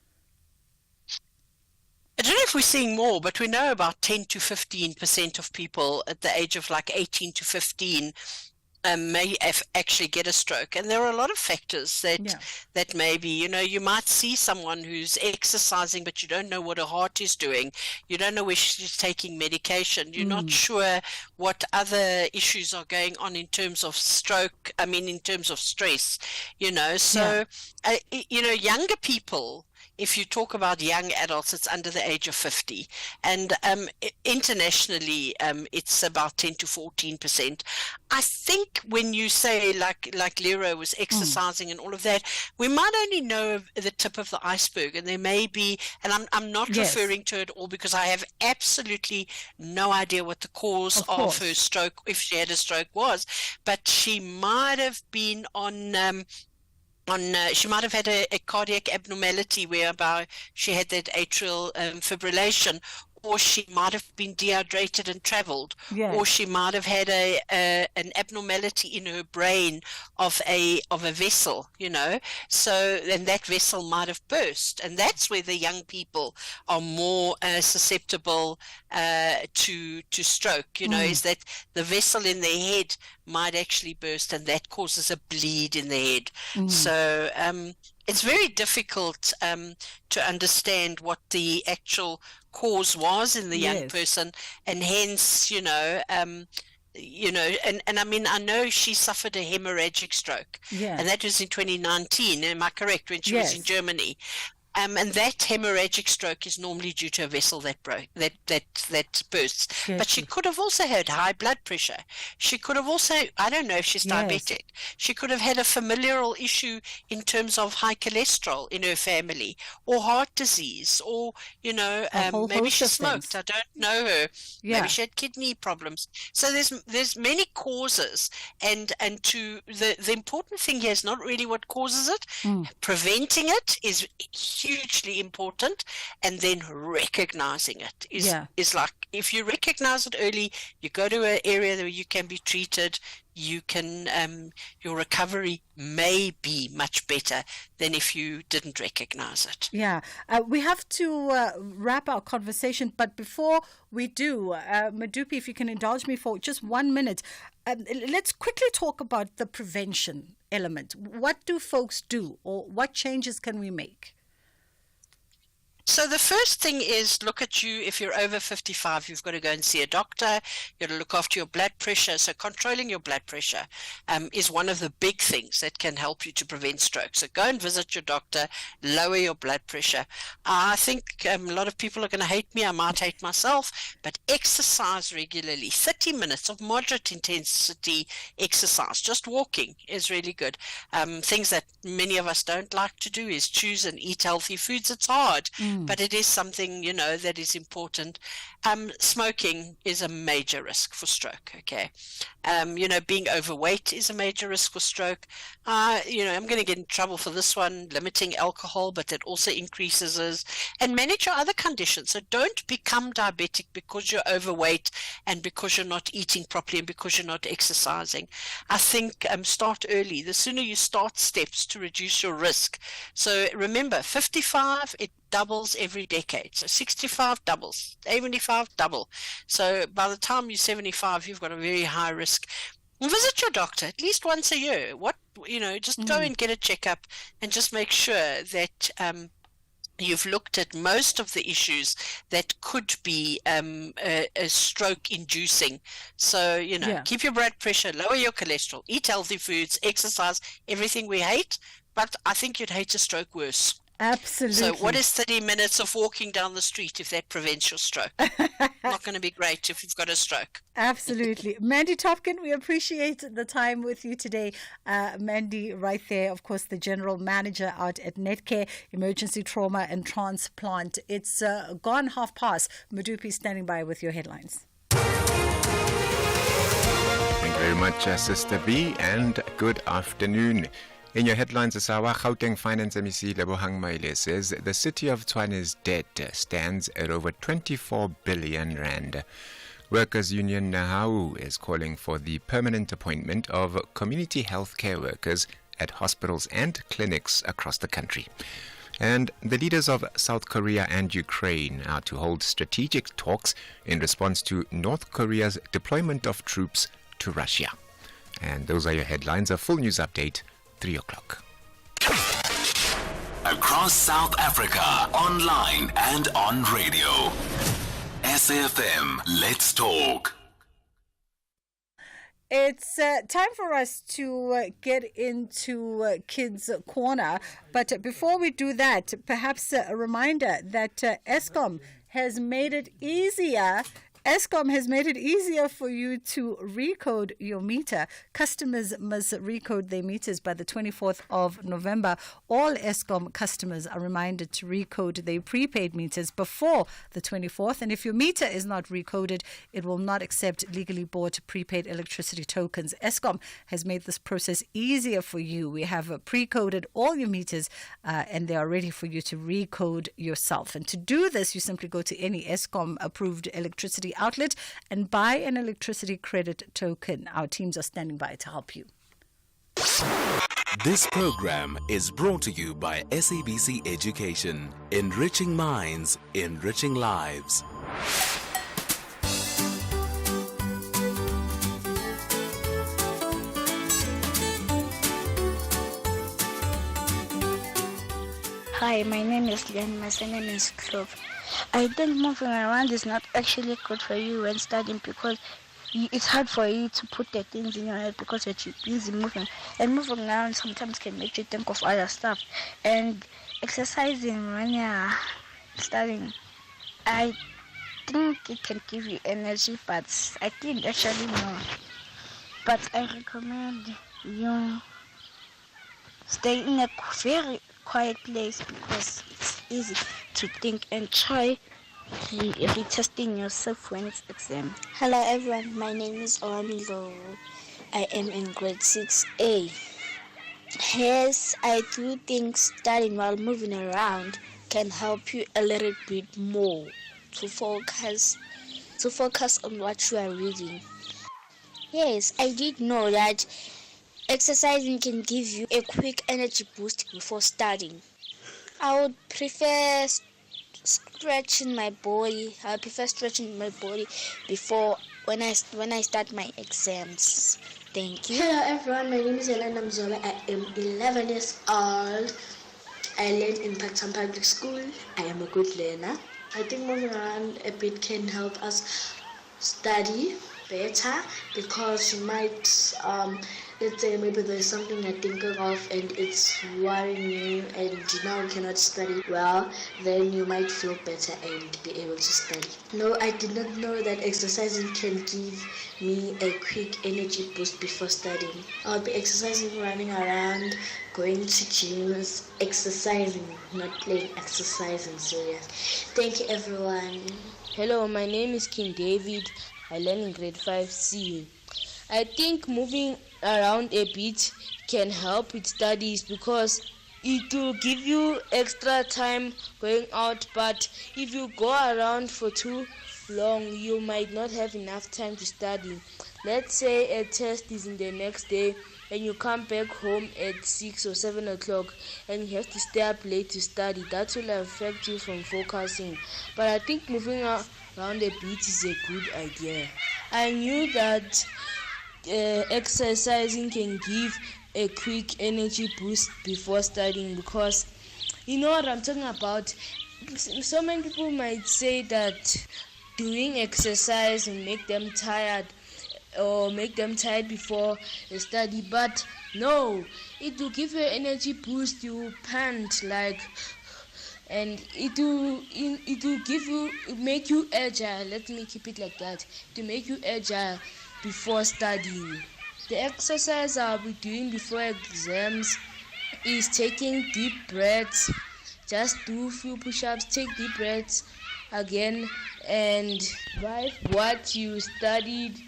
I don't know if we're seeing more, but we know about 10 to 15% of people at the age of like 18 to 15 may actually get a stroke. And there are a lot of factors that maybe, you might see someone who's exercising, but you don't know what her heart is doing. You don't know where she's taking medication. You're not sure what other issues are going on in terms of stroke, in terms of stress, So, younger people, if you talk about young adults, it's under the age of 50. And internationally, it's about 10 to 14%. I think when you say like Lero was exercising and all of that, we might only know the tip of the iceberg. And there may be, and I'm not referring to it all because I have absolutely no idea what the cause of her stroke, if she had a stroke, was. But she might have been she might have had a cardiac abnormality whereby she had that atrial fibrillation, or she might have been dehydrated and traveled, or she might have had an abnormality in her brain of a vessel, so and that vessel might have burst, and that's where the young people are more susceptible to stroke, is that the vessel in their head might actually burst, and that causes a bleed in the head. So it's very difficult to understand what the actual cause was in the young person, and hence, and I know she suffered a hemorrhagic stroke, and that was in 2019. Am I correct? When she was in Germany. And that hemorrhagic stroke is normally due to a vessel that broke, that bursts. But she could have also had high blood pressure. She could have also, I don't know if she's diabetic. She could have had a familial issue in terms of high cholesterol in her family, or heart disease, or maybe she smoked. I don't know her. Maybe she had kidney problems. So there's many causes, and to the important thing here is not really what causes it. Preventing it is hugely important, and then recognizing it is like, if you recognize it early, you go to an area where you can be treated, you can your recovery may be much better than if you didn't recognize it. Yeah, we have to wrap our conversation, but before we do, Madupi, if you can indulge me for just 1 minute, let's quickly talk about the prevention element. What do folks do, or what changes can we make? So the first thing is, look at you. If you're over 55, you've got to go and see a doctor. You've got to look after your blood pressure. So controlling your blood pressure is one of the big things that can help you to prevent stroke. So go and visit your doctor, lower your blood pressure. I think a lot of people are going to hate me. I might hate myself, but exercise regularly. 30 minutes of moderate intensity exercise. Just walking is really good. Things that many of us don't like to do is choose and eat healthy foods. It's hard. But it is something, that is important. Smoking is a major risk for stroke, okay? Being overweight is a major risk for stroke. I'm going to get in trouble for this one, limiting alcohol, but it also increases us. And manage your other conditions. So don't become diabetic because you're overweight and because you're not eating properly and because you're not exercising. I think start early. The sooner you start steps to reduce your risk. So remember, 55, it doubles every decade. So 65 doubles, 75 double. So by the time you're 75, you've got a very high risk. Visit your doctor at least once a year. Just go and get a checkup and just make sure that you've looked at most of the issues that could be a stroke inducing. So, keep your blood pressure, lower your cholesterol, eat healthy foods, exercise, everything we hate, but I think you'd hate a stroke worse. Absolutely. So what is 30 minutes of walking down the street if that prevents your stroke? Not going to be great if you've got a stroke. Absolutely. Mandy Topkin, we appreciate the time with you today. Mandy, right there, of course, the General Manager out at Netcare, Emergency Trauma and Transplant. It's gone past. Madupi standing by with your headlines. Thank you very much, Sister B, and good afternoon. In your headlines, Asawa Gauteng Finance MEC Lebohang Maile says the city of Tshwane's debt stands at over 24 billion rand. Workers' Union Nahau is calling for the permanent appointment of community health care workers at hospitals and clinics across the country. And the leaders of South Korea and Ukraine are to hold strategic talks in response to North Korea's deployment of troops to Russia. And those are your headlines. A full news update, 3 o'clock. Across South Africa, online and on radio. SAFM, let's talk. It's time for us to get into Kids Corner. But before we do that, perhaps a reminder that Eskom has made it easier. Eskom has made it easier for you to recode your meter. Customers must recode their meters by the 24th of November. All Eskom customers are reminded to recode their prepaid meters before the 24th. And if your meter is not recoded, it will not accept legally bought prepaid electricity tokens. Eskom has made this process easier for you. We have pre-coded all your meters and they are ready for you to recode yourself. And to do this, you simply go to any Eskom approved electricity outlet and buy an electricity credit token. Our teams are standing by to help you. This program is brought to you by SABC Education, enriching minds, enriching lives. Hi, my name is Lian. My surname is Clove. I think moving around is not actually good for you when studying because it's hard for you to put the things in your head because you're too busy moving. And moving around sometimes can make you think of other stuff. And exercising when you're studying, I think it can give you energy, but I think actually no. But I recommend you stay in a very quiet place because it's easy to think and try retesting yourself when it's exam. Hello everyone, my name is Oamilo. I am in grade 6A. Yes, I do think studying while moving around can help you a little bit more to focus on what you are reading. Yes, I did know that exercising can give you a quick energy boost before studying. I would prefer stretching my body. Before when I start my exams. Thank you. Hello everyone, my name is Elena Mzola. I am 11 years old. I learn in Pakistan Public School. I am a good learner. I think moving around a bit can help us study better, because you might, let's say maybe there's something you're thinking of and it's worrying you and you now cannot study well, then you might feel better and be able to study. No, I did not know that exercising can give me a quick energy boost before studying. I'll be exercising, running around, going to gyms, exercising, not playing, exercising. So yes, thank you everyone. Hello, my name is King David. I learn in grade 5C. I think moving around a bit can help with studies because it will give you extra time going out, but if you go around for too long, you might not have enough time to study. Let's say a test is in the next day and you come back home at 6 or 7 o'clock and you have to stay up late to study. That will affect you from focusing. But I think moving around a bit is a good idea. I knew that exercising can give a quick energy boost before studying, because you know what I'm talking about. So many people might say that doing exercise will make them tired or make them tired before they study, but no, it will give you an energy boost. You pant like, and it will make you agile. Let me keep it like that, to make you agile before studying. The exercise I'll be doing before exams is taking deep breaths. Just do a few push-ups, take deep breaths again, and write what you studied.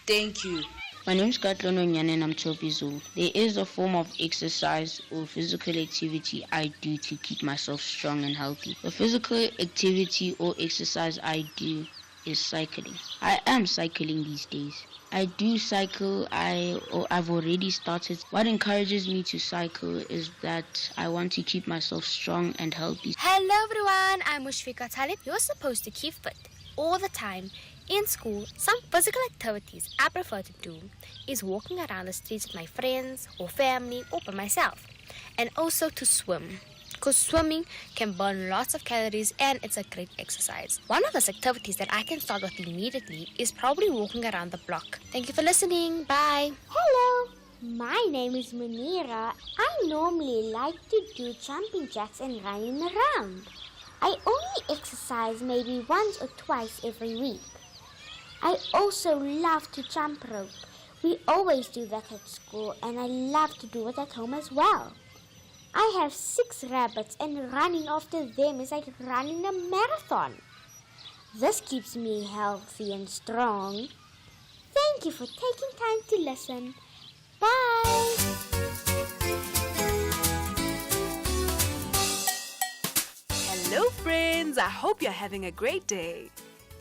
Thank you. My name is Katlono Nyane and I'm 12 years old. There is a form of exercise or physical activity I do to keep myself strong and healthy. The physical activity or exercise I do is cycling. I am cycling these days. I do cycle, I've already started. What encourages me to cycle is that I want to keep myself strong and healthy. Hello everyone, I'm Mushfika Talib. You're supposed to keep fit all the time. In school, some physical activities I prefer to do is walking around the streets with my friends or family or by myself. And also to swim, because swimming can burn lots of calories and it's a great exercise. One of those activities that I can start with immediately is probably walking around the block. Thank you for listening. Bye. Hello, my name is Munira. I normally like to do jumping jacks and running around. I only exercise maybe once or twice every week. I also love to jump rope. We always do that at school and I love to do it at home as well. I have 6 rabbits and running after them is like running a marathon. This keeps me healthy and strong. Thank you for taking time to listen. Bye! Hello friends, I hope you're having a great day.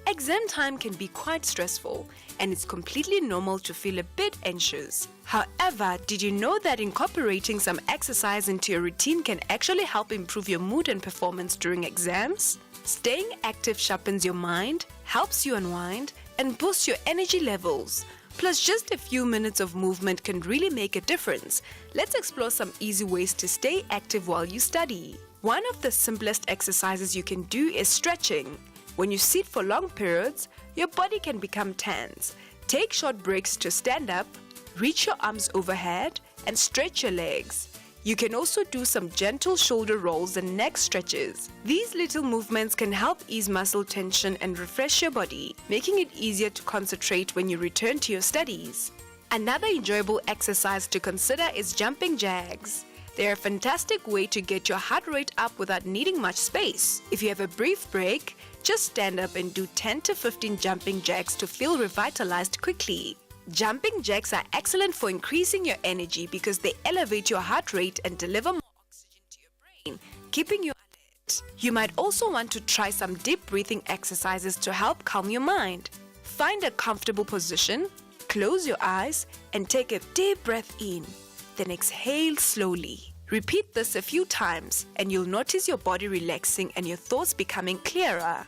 Exam time can be quite stressful and it's completely normal to feel a bit anxious. However, did you know that incorporating some exercise into your routine can actually help improve your mood and performance during exams? Staying active sharpens your mind, helps you unwind, and boosts your energy levels. Plus, just a few minutes of movement can really make a difference. Let's explore some easy ways to stay active while you study. One of the simplest exercises you can do is stretching. When you sit for long periods, your body can become tense. Take short breaks to stand up, reach your arms overhead, and stretch your legs. You can also do some gentle shoulder rolls and neck stretches. These little movements can help ease muscle tension and refresh your body, making it easier to concentrate when you return to your studies. Another enjoyable exercise to consider is jumping jacks. They're a fantastic way to get your heart rate up without needing much space. If you have a brief break, just stand up and do 10 to 15 jumping jacks to feel revitalized quickly. Jumping jacks are excellent for increasing your energy because they elevate your heart rate and deliver more oxygen to your brain, keeping you alert. night. You might also want to try some deep breathing exercises to help calm your mind. Find a comfortable position, close your eyes, and take a deep breath in. Then exhale slowly. Repeat this a few times, and you'll notice your body relaxing and your thoughts becoming clearer.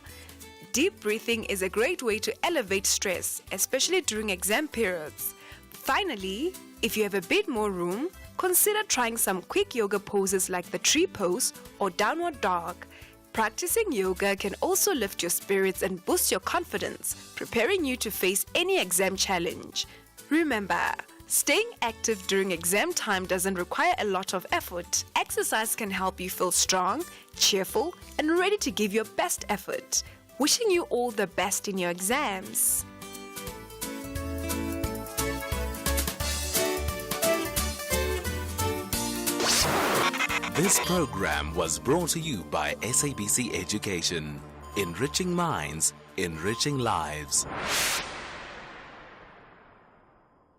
Deep breathing is a great way to elevate stress, especially during exam periods. Finally, if you have a bit more room, consider trying some quick yoga poses like the tree pose or downward dog. Practicing yoga can also lift your spirits and boost your confidence, preparing you to face any exam challenge. Remember, staying active during exam time doesn't require a lot of effort. Exercise can help you feel strong, cheerful, and ready to give your best effort. Wishing you all the best in your exams. This program was brought to you by SABC Education. Enriching minds, enriching lives.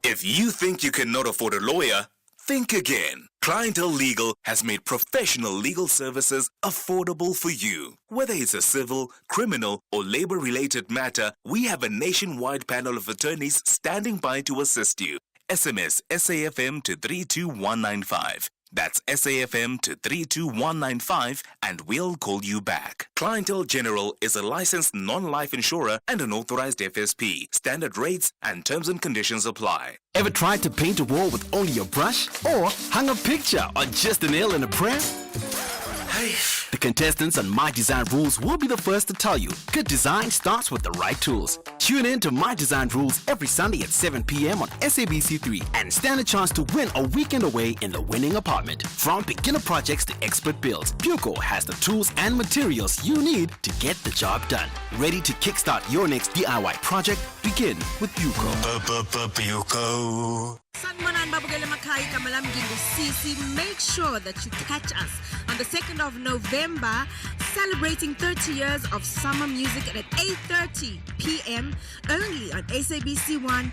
If you think you cannot afford a lawyer, think again. Clientele Legal has made professional legal services affordable for you. Whether it's a civil, criminal, or labor-related matter, we have a nationwide panel of attorneys standing by to assist you. SMS SAFM to 32195. That's SAFM to 32195 and we'll call you back. Clientele General is a licensed non-life insurer and an authorized FSP. Standard rates and terms and conditions apply. Ever tried to paint a wall with only a brush? Or hung a picture on just a nail and a prayer? Hey. The contestants on My Design Rules will be the first to tell you good design starts with the right tools. Tune in to My Design Rules every Sunday at 7 p.m. on SABC3 and stand a chance to win a weekend away in the winning apartment. From beginner projects to expert builds, Buco has the tools and materials you need to get the job done. Ready to kickstart your next DIY project? Begin with Buco. Buco. Sanmanan Babugele Makai Kamalam Gingu make sure that you catch us on the 2nd of November, celebrating 30 years of summer music at 8:30 p.m. only on SABC1.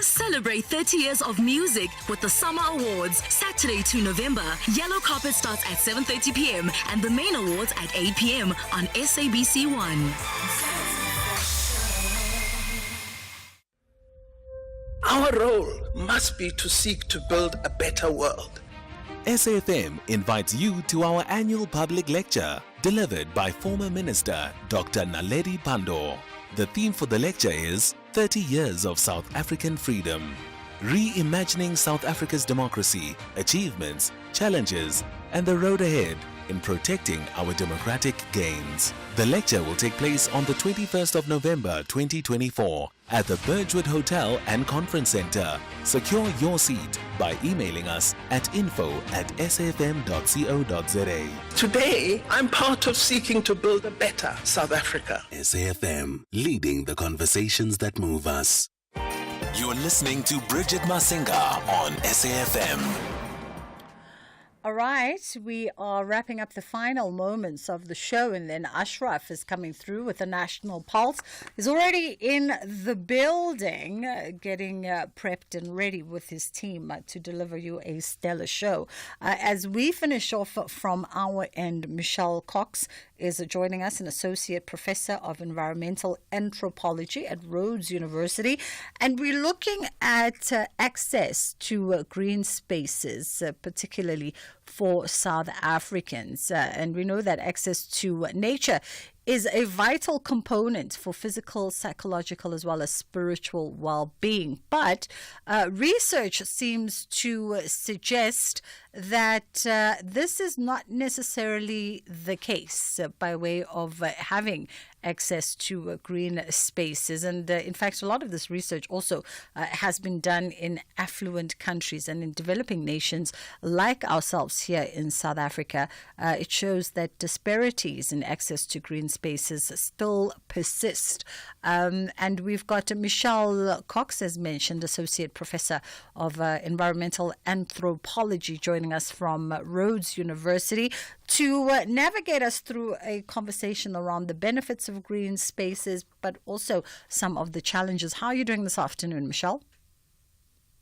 Celebrate 30 years of music with the Summer Awards, Saturday 2 November. Yellow carpet starts at 7:30 p.m. and the main awards at 8 p.m. on SABC1. Our role must be to seek to build a better world. SAFM invites you to our annual public lecture, delivered by former Minister Dr. Naledi Pandor. The theme for the lecture is 30 Years of South African Freedom, reimagining South Africa's democracy, achievements, challenges, and the road ahead in protecting our democratic gains. The lecture will take place on the 21st of November 2024 at the Birchwood Hotel and Conference Center. Secure your seat by emailing us at info@safm.co.za. Today, I'm part of seeking to build a better South Africa. SAFM, leading the conversations that move us. You're listening to Bridget Masinga on SAFM. All right, we are wrapping up the final moments of the show, and then Ashraf is coming through with the National Pulse. He's already in the building, getting prepped and ready with his team to deliver you a stellar show. As we finish off from our end, Michelle Cox is joining us, an associate professor of environmental anthropology at Rhodes University, and we're looking at access to green spaces, particularly for South Africans. And we know that access to nature is a vital component for physical, psychological, as well as spiritual well-being. But research seems to suggest that this is not necessarily the case by way of having access to green spaces. And in fact, a lot of this research also has been done in affluent countries and in developing nations like ourselves here in South Africa. It shows that disparities in access to green spaces still persist. And we've got Michelle Cox, as mentioned, Associate Professor of Environmental Anthropology, joining us from Rhodes University to navigate us through a conversation around the benefits of green spaces, but also some of the challenges. How are you doing this afternoon, Michelle?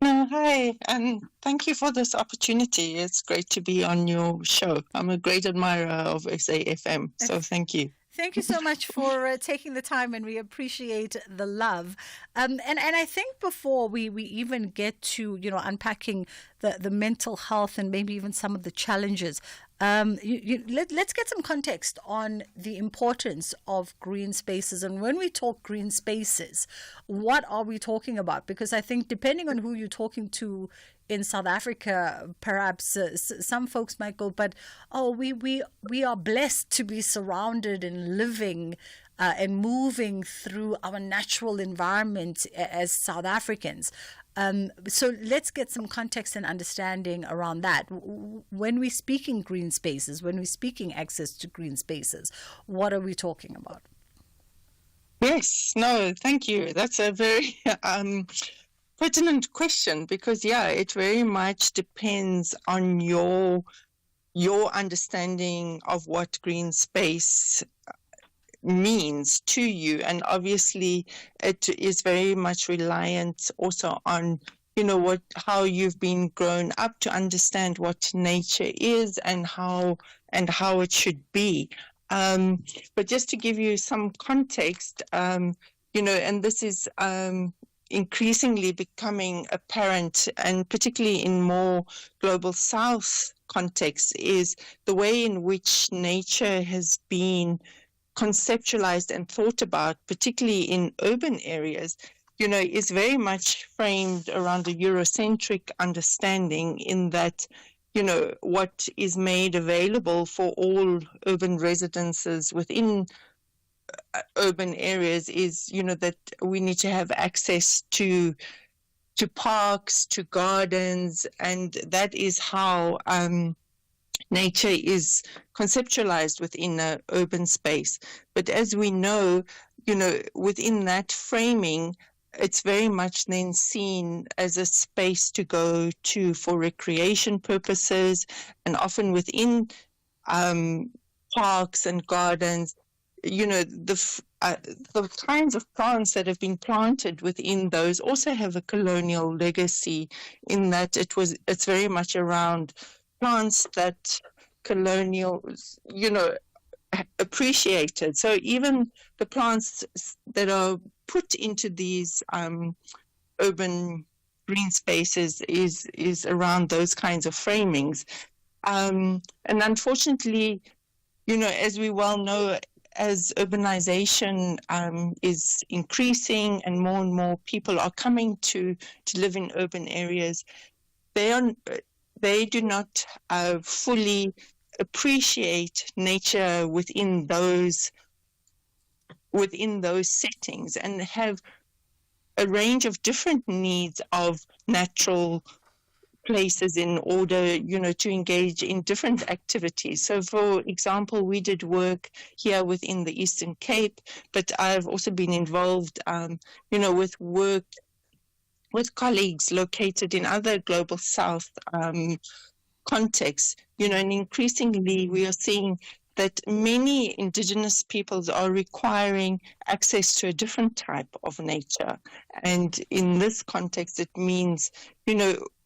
No, hi, and thank you for this opportunity. It's great to be on your show. I'm a great admirer of SAFM, so thank you. Thank you so much for taking the time, and we appreciate the love. And I think before we even get to unpacking the mental health and maybe even some of the challenges, let's get some context on the importance of green spaces. And when we talk green spaces, what are we talking about? Because I think depending on who you're talking to in South Africa, perhaps some folks might go, but we are blessed to be surrounded and living and moving through our natural environment as South Africans. So let's get some context and understanding around that. When we're speaking green spaces, when we're speaking access to green spaces, what are we talking about? Yes, no, thank you. That's a very pertinent question because, it very much depends on your understanding of what green space means to you, and obviously it is very much reliant also on how you've been grown up to understand what nature is and how it should be. But just to give you some context, and this is increasingly becoming apparent, and particularly in more global south context, is the way in which nature has been conceptualized and thought about, particularly in urban areas, is very much framed around a Eurocentric understanding in that, what is made available for all urban residences within urban areas is, that we need to have access to parks, to gardens, and that is how nature is conceptualized within an urban space. But as we know, within that framing, it's very much then seen as a space to go to for recreation purposes, and often within parks and gardens, the kinds of plants that have been planted within those also have a colonial legacy in that it's very much around plants that colonials, appreciated. So even the plants that are put into these urban green spaces is around those kinds of framings. And unfortunately, as we well know, as urbanization is increasing and more people are coming to live in urban areas, they do not fully appreciate nature within those settings, and have a range of different needs of natural places in order, to engage in different activities. So, for example, we did work here within the Eastern Cape, but I've also been involved, with work with colleagues located in other global south contexts, and increasingly we are seeing that many indigenous peoples are requiring access to a different type of nature. And in this context, it means,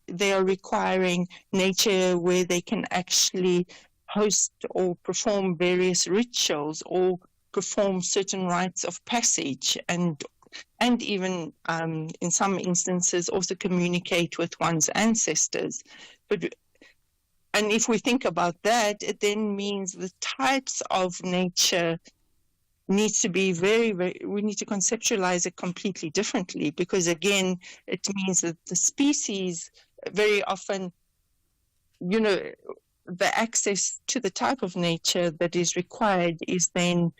they are requiring nature where they can actually host or perform various rituals or perform certain rites of passage, and even in some instances also communicate with one's ancestors. And if we think about that, it then means the types of nature needs to be we need to conceptualize it completely differently, because again, it means that the species very often, the access to the type of nature that is required is then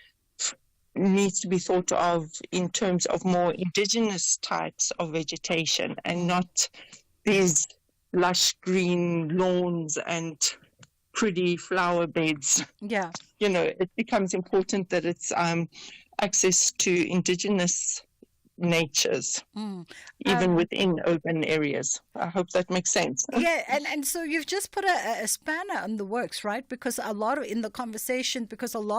needs to be thought of in terms of more indigenous types of vegetation, and not these lush green lawns and pretty flower beds. Yeah. It becomes important that it's access to indigenous natures, even within urban areas. I hope that makes sense. Yeah, and so you've just put a spanner on the works, right? Because a lot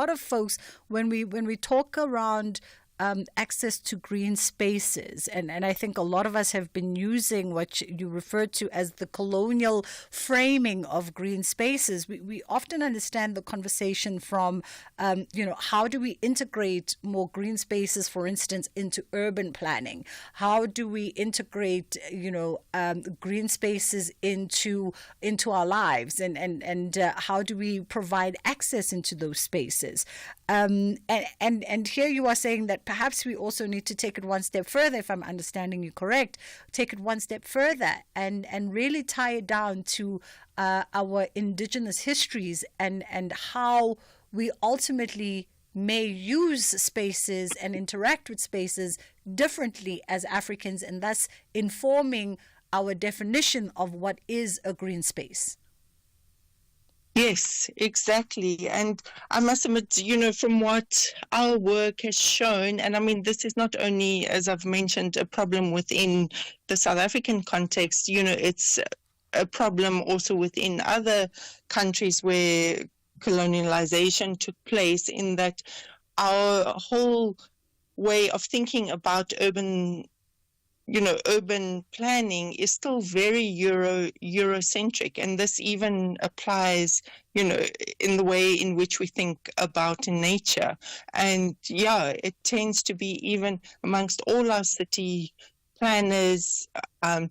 of folks, when we talk around access to green spaces. And I think a lot of us have been using what you referred to as the colonial framing of green spaces. We often understand the conversation from, how do we integrate more green spaces, for instance, into urban planning? How do we integrate, green spaces into our lives? And how do we provide access into those spaces? And here you are saying that perhaps we also need to take it one step further, if I'm understanding you correct, take it one step further and really tie it down to our indigenous histories and how we ultimately may use spaces and interact with spaces differently as Africans, and thus informing our definition of what is a green space. Yes, exactly. And I must admit, from what our work has shown, and I mean, this is not only, as I've mentioned, a problem within the South African context, it's a problem also within other countries where colonialization took place, in that our whole way of thinking about urban planning is still very Eurocentric, and this even applies, in the way in which we think about nature. And it tends to be, even amongst all our city planners, the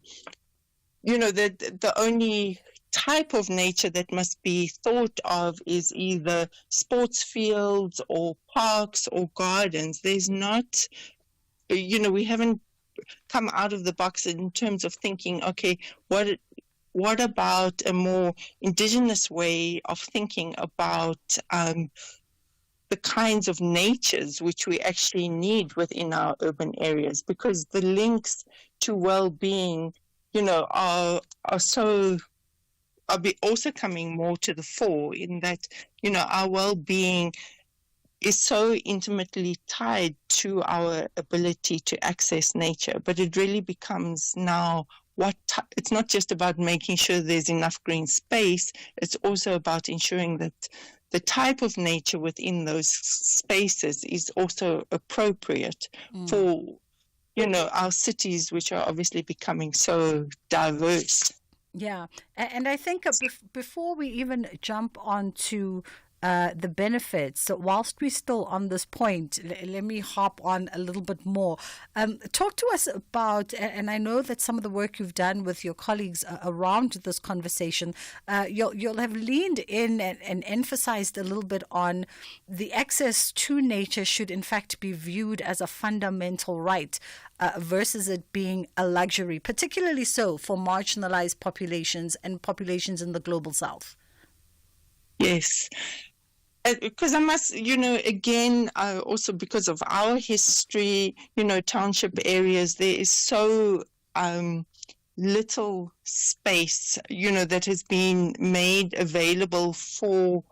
only type of nature that must be thought of is either sports fields or parks or gardens. There's not, we haven't come out of the box in terms of thinking, okay, what about a more indigenous way of thinking about the kinds of natures which we actually need within our urban areas? Because the links to well-being, are also coming more to the fore, in that, our well-being is so intimately tied to our ability to access nature. But it really becomes now it's not just about making sure there's enough green space, it's also about ensuring that the type of nature within those spaces is also appropriate for, our cities, which are obviously becoming so diverse. Yeah, and I think before we even jump onto the benefits, so whilst we're still on this point, let me hop on a little bit more. Talk to us about, and I know that some of the work you've done with your colleagues around this conversation, you'll have leaned in and emphasized a little bit on the access to nature should in fact be viewed as a fundamental right, versus it being a luxury, particularly so for marginalized populations and populations in the global south. Yes. Because I must, again, also because of our history, township areas, there is so little space, that has been made available for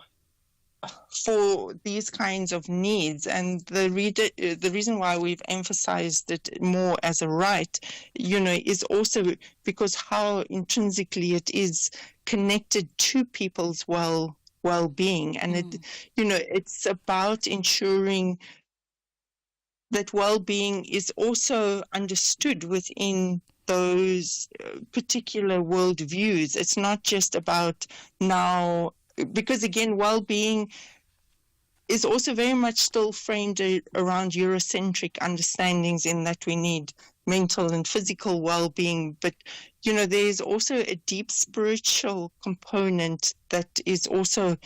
these kinds of needs. And the reason why we've emphasized it more as a right, is also because how intrinsically it is connected to people's well-being. And it's about ensuring that well-being is also understood within those particular worldviews. It's not just about now, because again, well-being is also very much still framed around Eurocentric understandings, in that we need mental and physical well-being. But, there's also a deep spiritual component that is also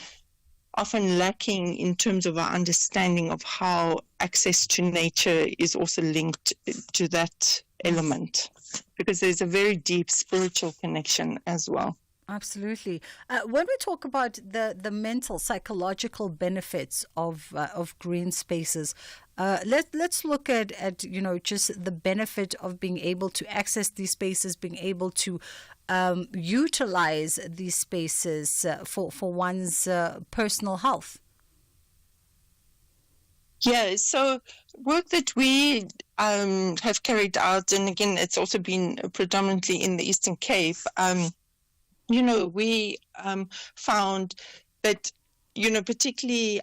often lacking in terms of our understanding of how access to nature is also linked to that element, because there's a very deep spiritual connection as well. Absolutely. When we talk about the mental, psychological benefits of green spaces, let's look at just the benefit of being able to access these spaces, being able to utilize these spaces for one's personal health. Yeah, so work that we have carried out, and again, it's also been predominantly in the Eastern Cape. We found that particularly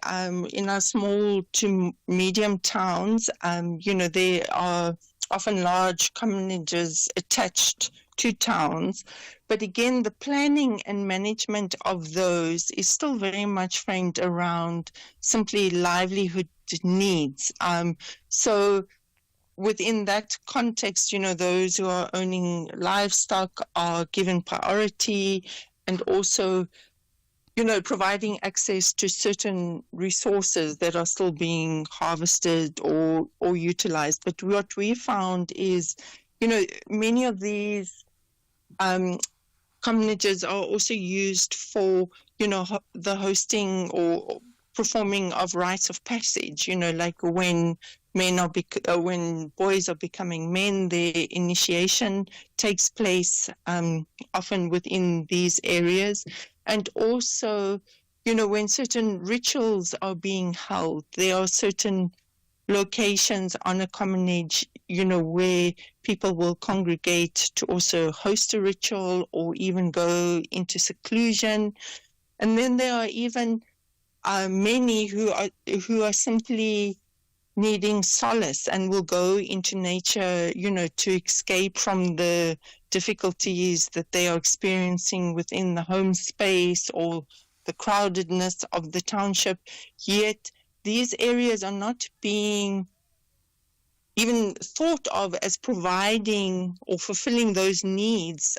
in our small to medium towns, there are often large commonages attached to towns. But again, the planning and management of those is still very much framed around simply livelihood needs. So within that context, those who are owning livestock are given priority, and also providing access to certain resources that are still being harvested or utilized. But what we found is, many of these commonages are also used for, the hosting or performing of rites of passage, like when when boys are becoming men, their initiation takes place often within these areas. And also, when certain rituals are being held, there are certain locations on a commonage, where people will congregate to also host a ritual or even go into seclusion. And then there are even many who are simply needing solace and will go into nature, to escape from the difficulties that they are experiencing within the home space or the crowdedness of the township. Yet these areas are not being even thought of as providing or fulfilling those needs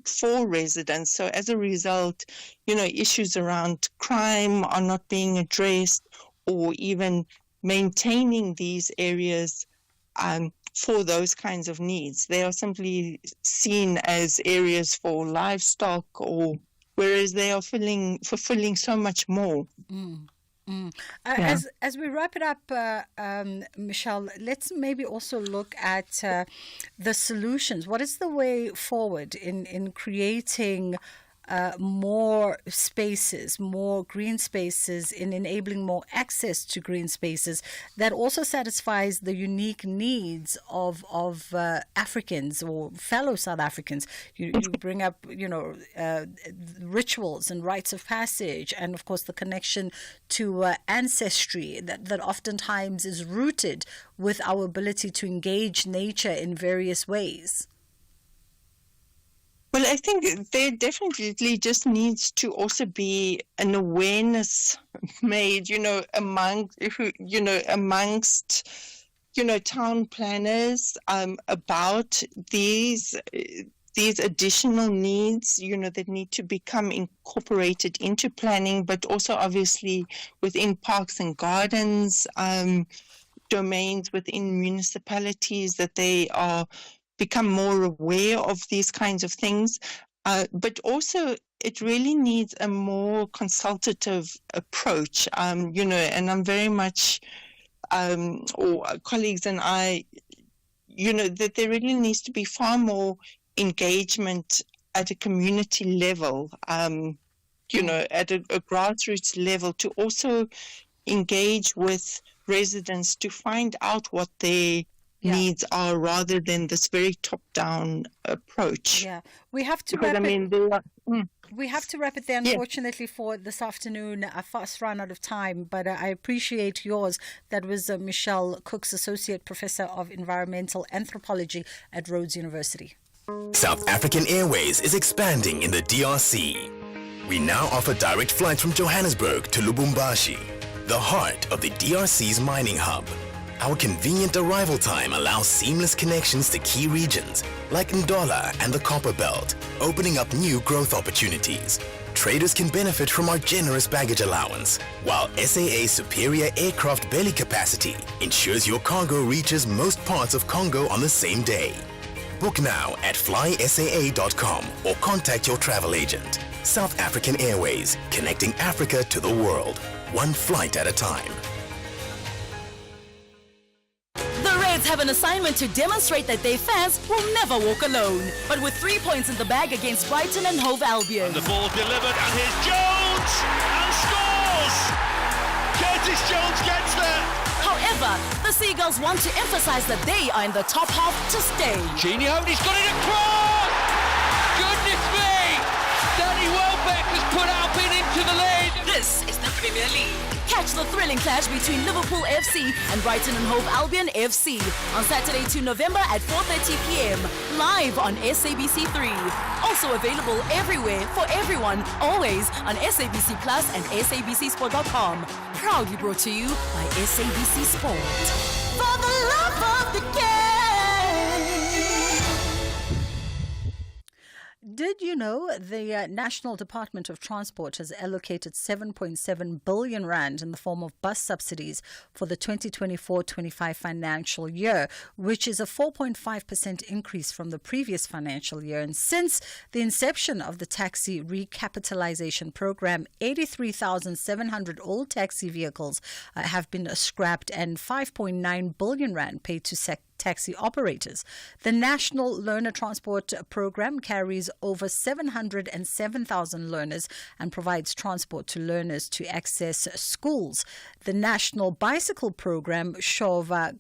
for residents. So as a result, issues around crime are not being addressed, or even maintaining these areas for those kinds of needs. They are simply seen as areas for livestock, or whereas they are fulfilling so much more. As we wrap it up, Michelle, let's maybe also look at the solutions. What is the way forward in creating more spaces, more green spaces, in enabling more access to green spaces that also satisfies the unique needs of Africans or fellow South Africans? You bring up, rituals and rites of passage, and of course the connection to ancestry that oftentimes is rooted with our ability to engage nature in various ways. Well, I think there definitely just needs to also be an awareness made, amongst town planners about these additional needs, that need to become incorporated into planning, but also obviously within parks and gardens, domains within municipalities, that they are become more aware of these kinds of things. But also it really needs a more consultative approach, and I'm very much, or colleagues and I, that there really needs to be far more engagement at a community level, at a grassroots level, to also engage with residents to find out what they needs are, rather than this very top-down approach. Yeah, we have to wrap it. We have to wrap it there, unfortunately, for this afternoon. I fast run out of time, but I appreciate yours. That was Michelle Cooks, Associate Professor of Environmental Anthropology at Rhodes University. South African Airways is expanding in the DRC. We now offer direct flights from Johannesburg to Lubumbashi, the heart of the DRC's mining hub. Our convenient arrival time allows seamless connections to key regions like Ndola and the Copper Belt, opening up new growth opportunities. Traders can benefit from our generous baggage allowance, while SAA's superior aircraft belly capacity ensures your cargo reaches most parts of Congo on the same day. Book now at flysaa.com or contact your travel agent. South African Airways, connecting Africa to the world, one flight at a time. Have an assignment to demonstrate that their fans will never walk alone. But with 3 points in the bag against Brighton and Hove Albion. And the ball delivered, and here's Jones and scores! Curtis Jones gets there. However, the Seagulls want to emphasize that they are in the top half to stay. Genie Hody's got it across! Goodness me! Danny Welbeck has put Albion into the lead. This is the Premier League. Catch the thrilling clash between Liverpool FC and Brighton and Hove Albion FC on Saturday 2 November at 4:30 p.m. live on SABC3. Also available everywhere for everyone, always on SABC Plus and SABCSport.com. Proudly brought to you by SABC Sport. For the love of the game. Did you know the National Department of Transport has allocated 7.7 billion rand in the form of bus subsidies for the 2024-25 financial year, which is a 4.5% increase from the previous financial year. And since the inception of the taxi recapitalization program, 83,700 old taxi vehicles have been scrapped and 5.9 billion rand paid to taxi operators. The National Learner Transport Program carries over 707,000 learners and provides transport to learners to access schools. The National Bicycle Program, Shova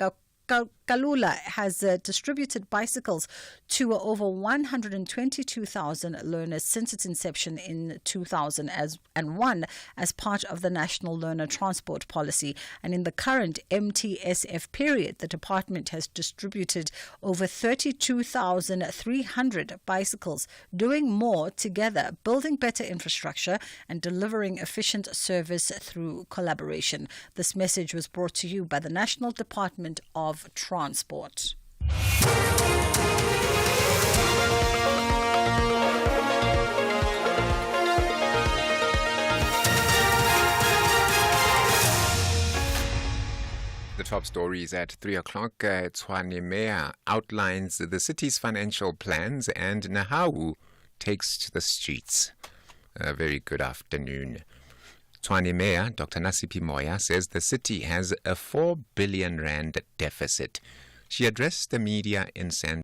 Kalula, has distributed bicycles to over 122,000 learners since its inception in 2001 as part of the National Learner Transport Policy. And in the current MTSF period, the department has distributed over 32,300 bicycles, doing more together, building better infrastructure and delivering efficient service through collaboration. This message was brought to you by the National Department of Transport. The top stories at 3 o'clock. Tshwane Mayor outlines the city's financial plans and Nahau takes to the streets. A very good afternoon. Tshwane Mayor Dr. Nasipi Moya says the city has a 4 billion rand deficit. She addressed the media in San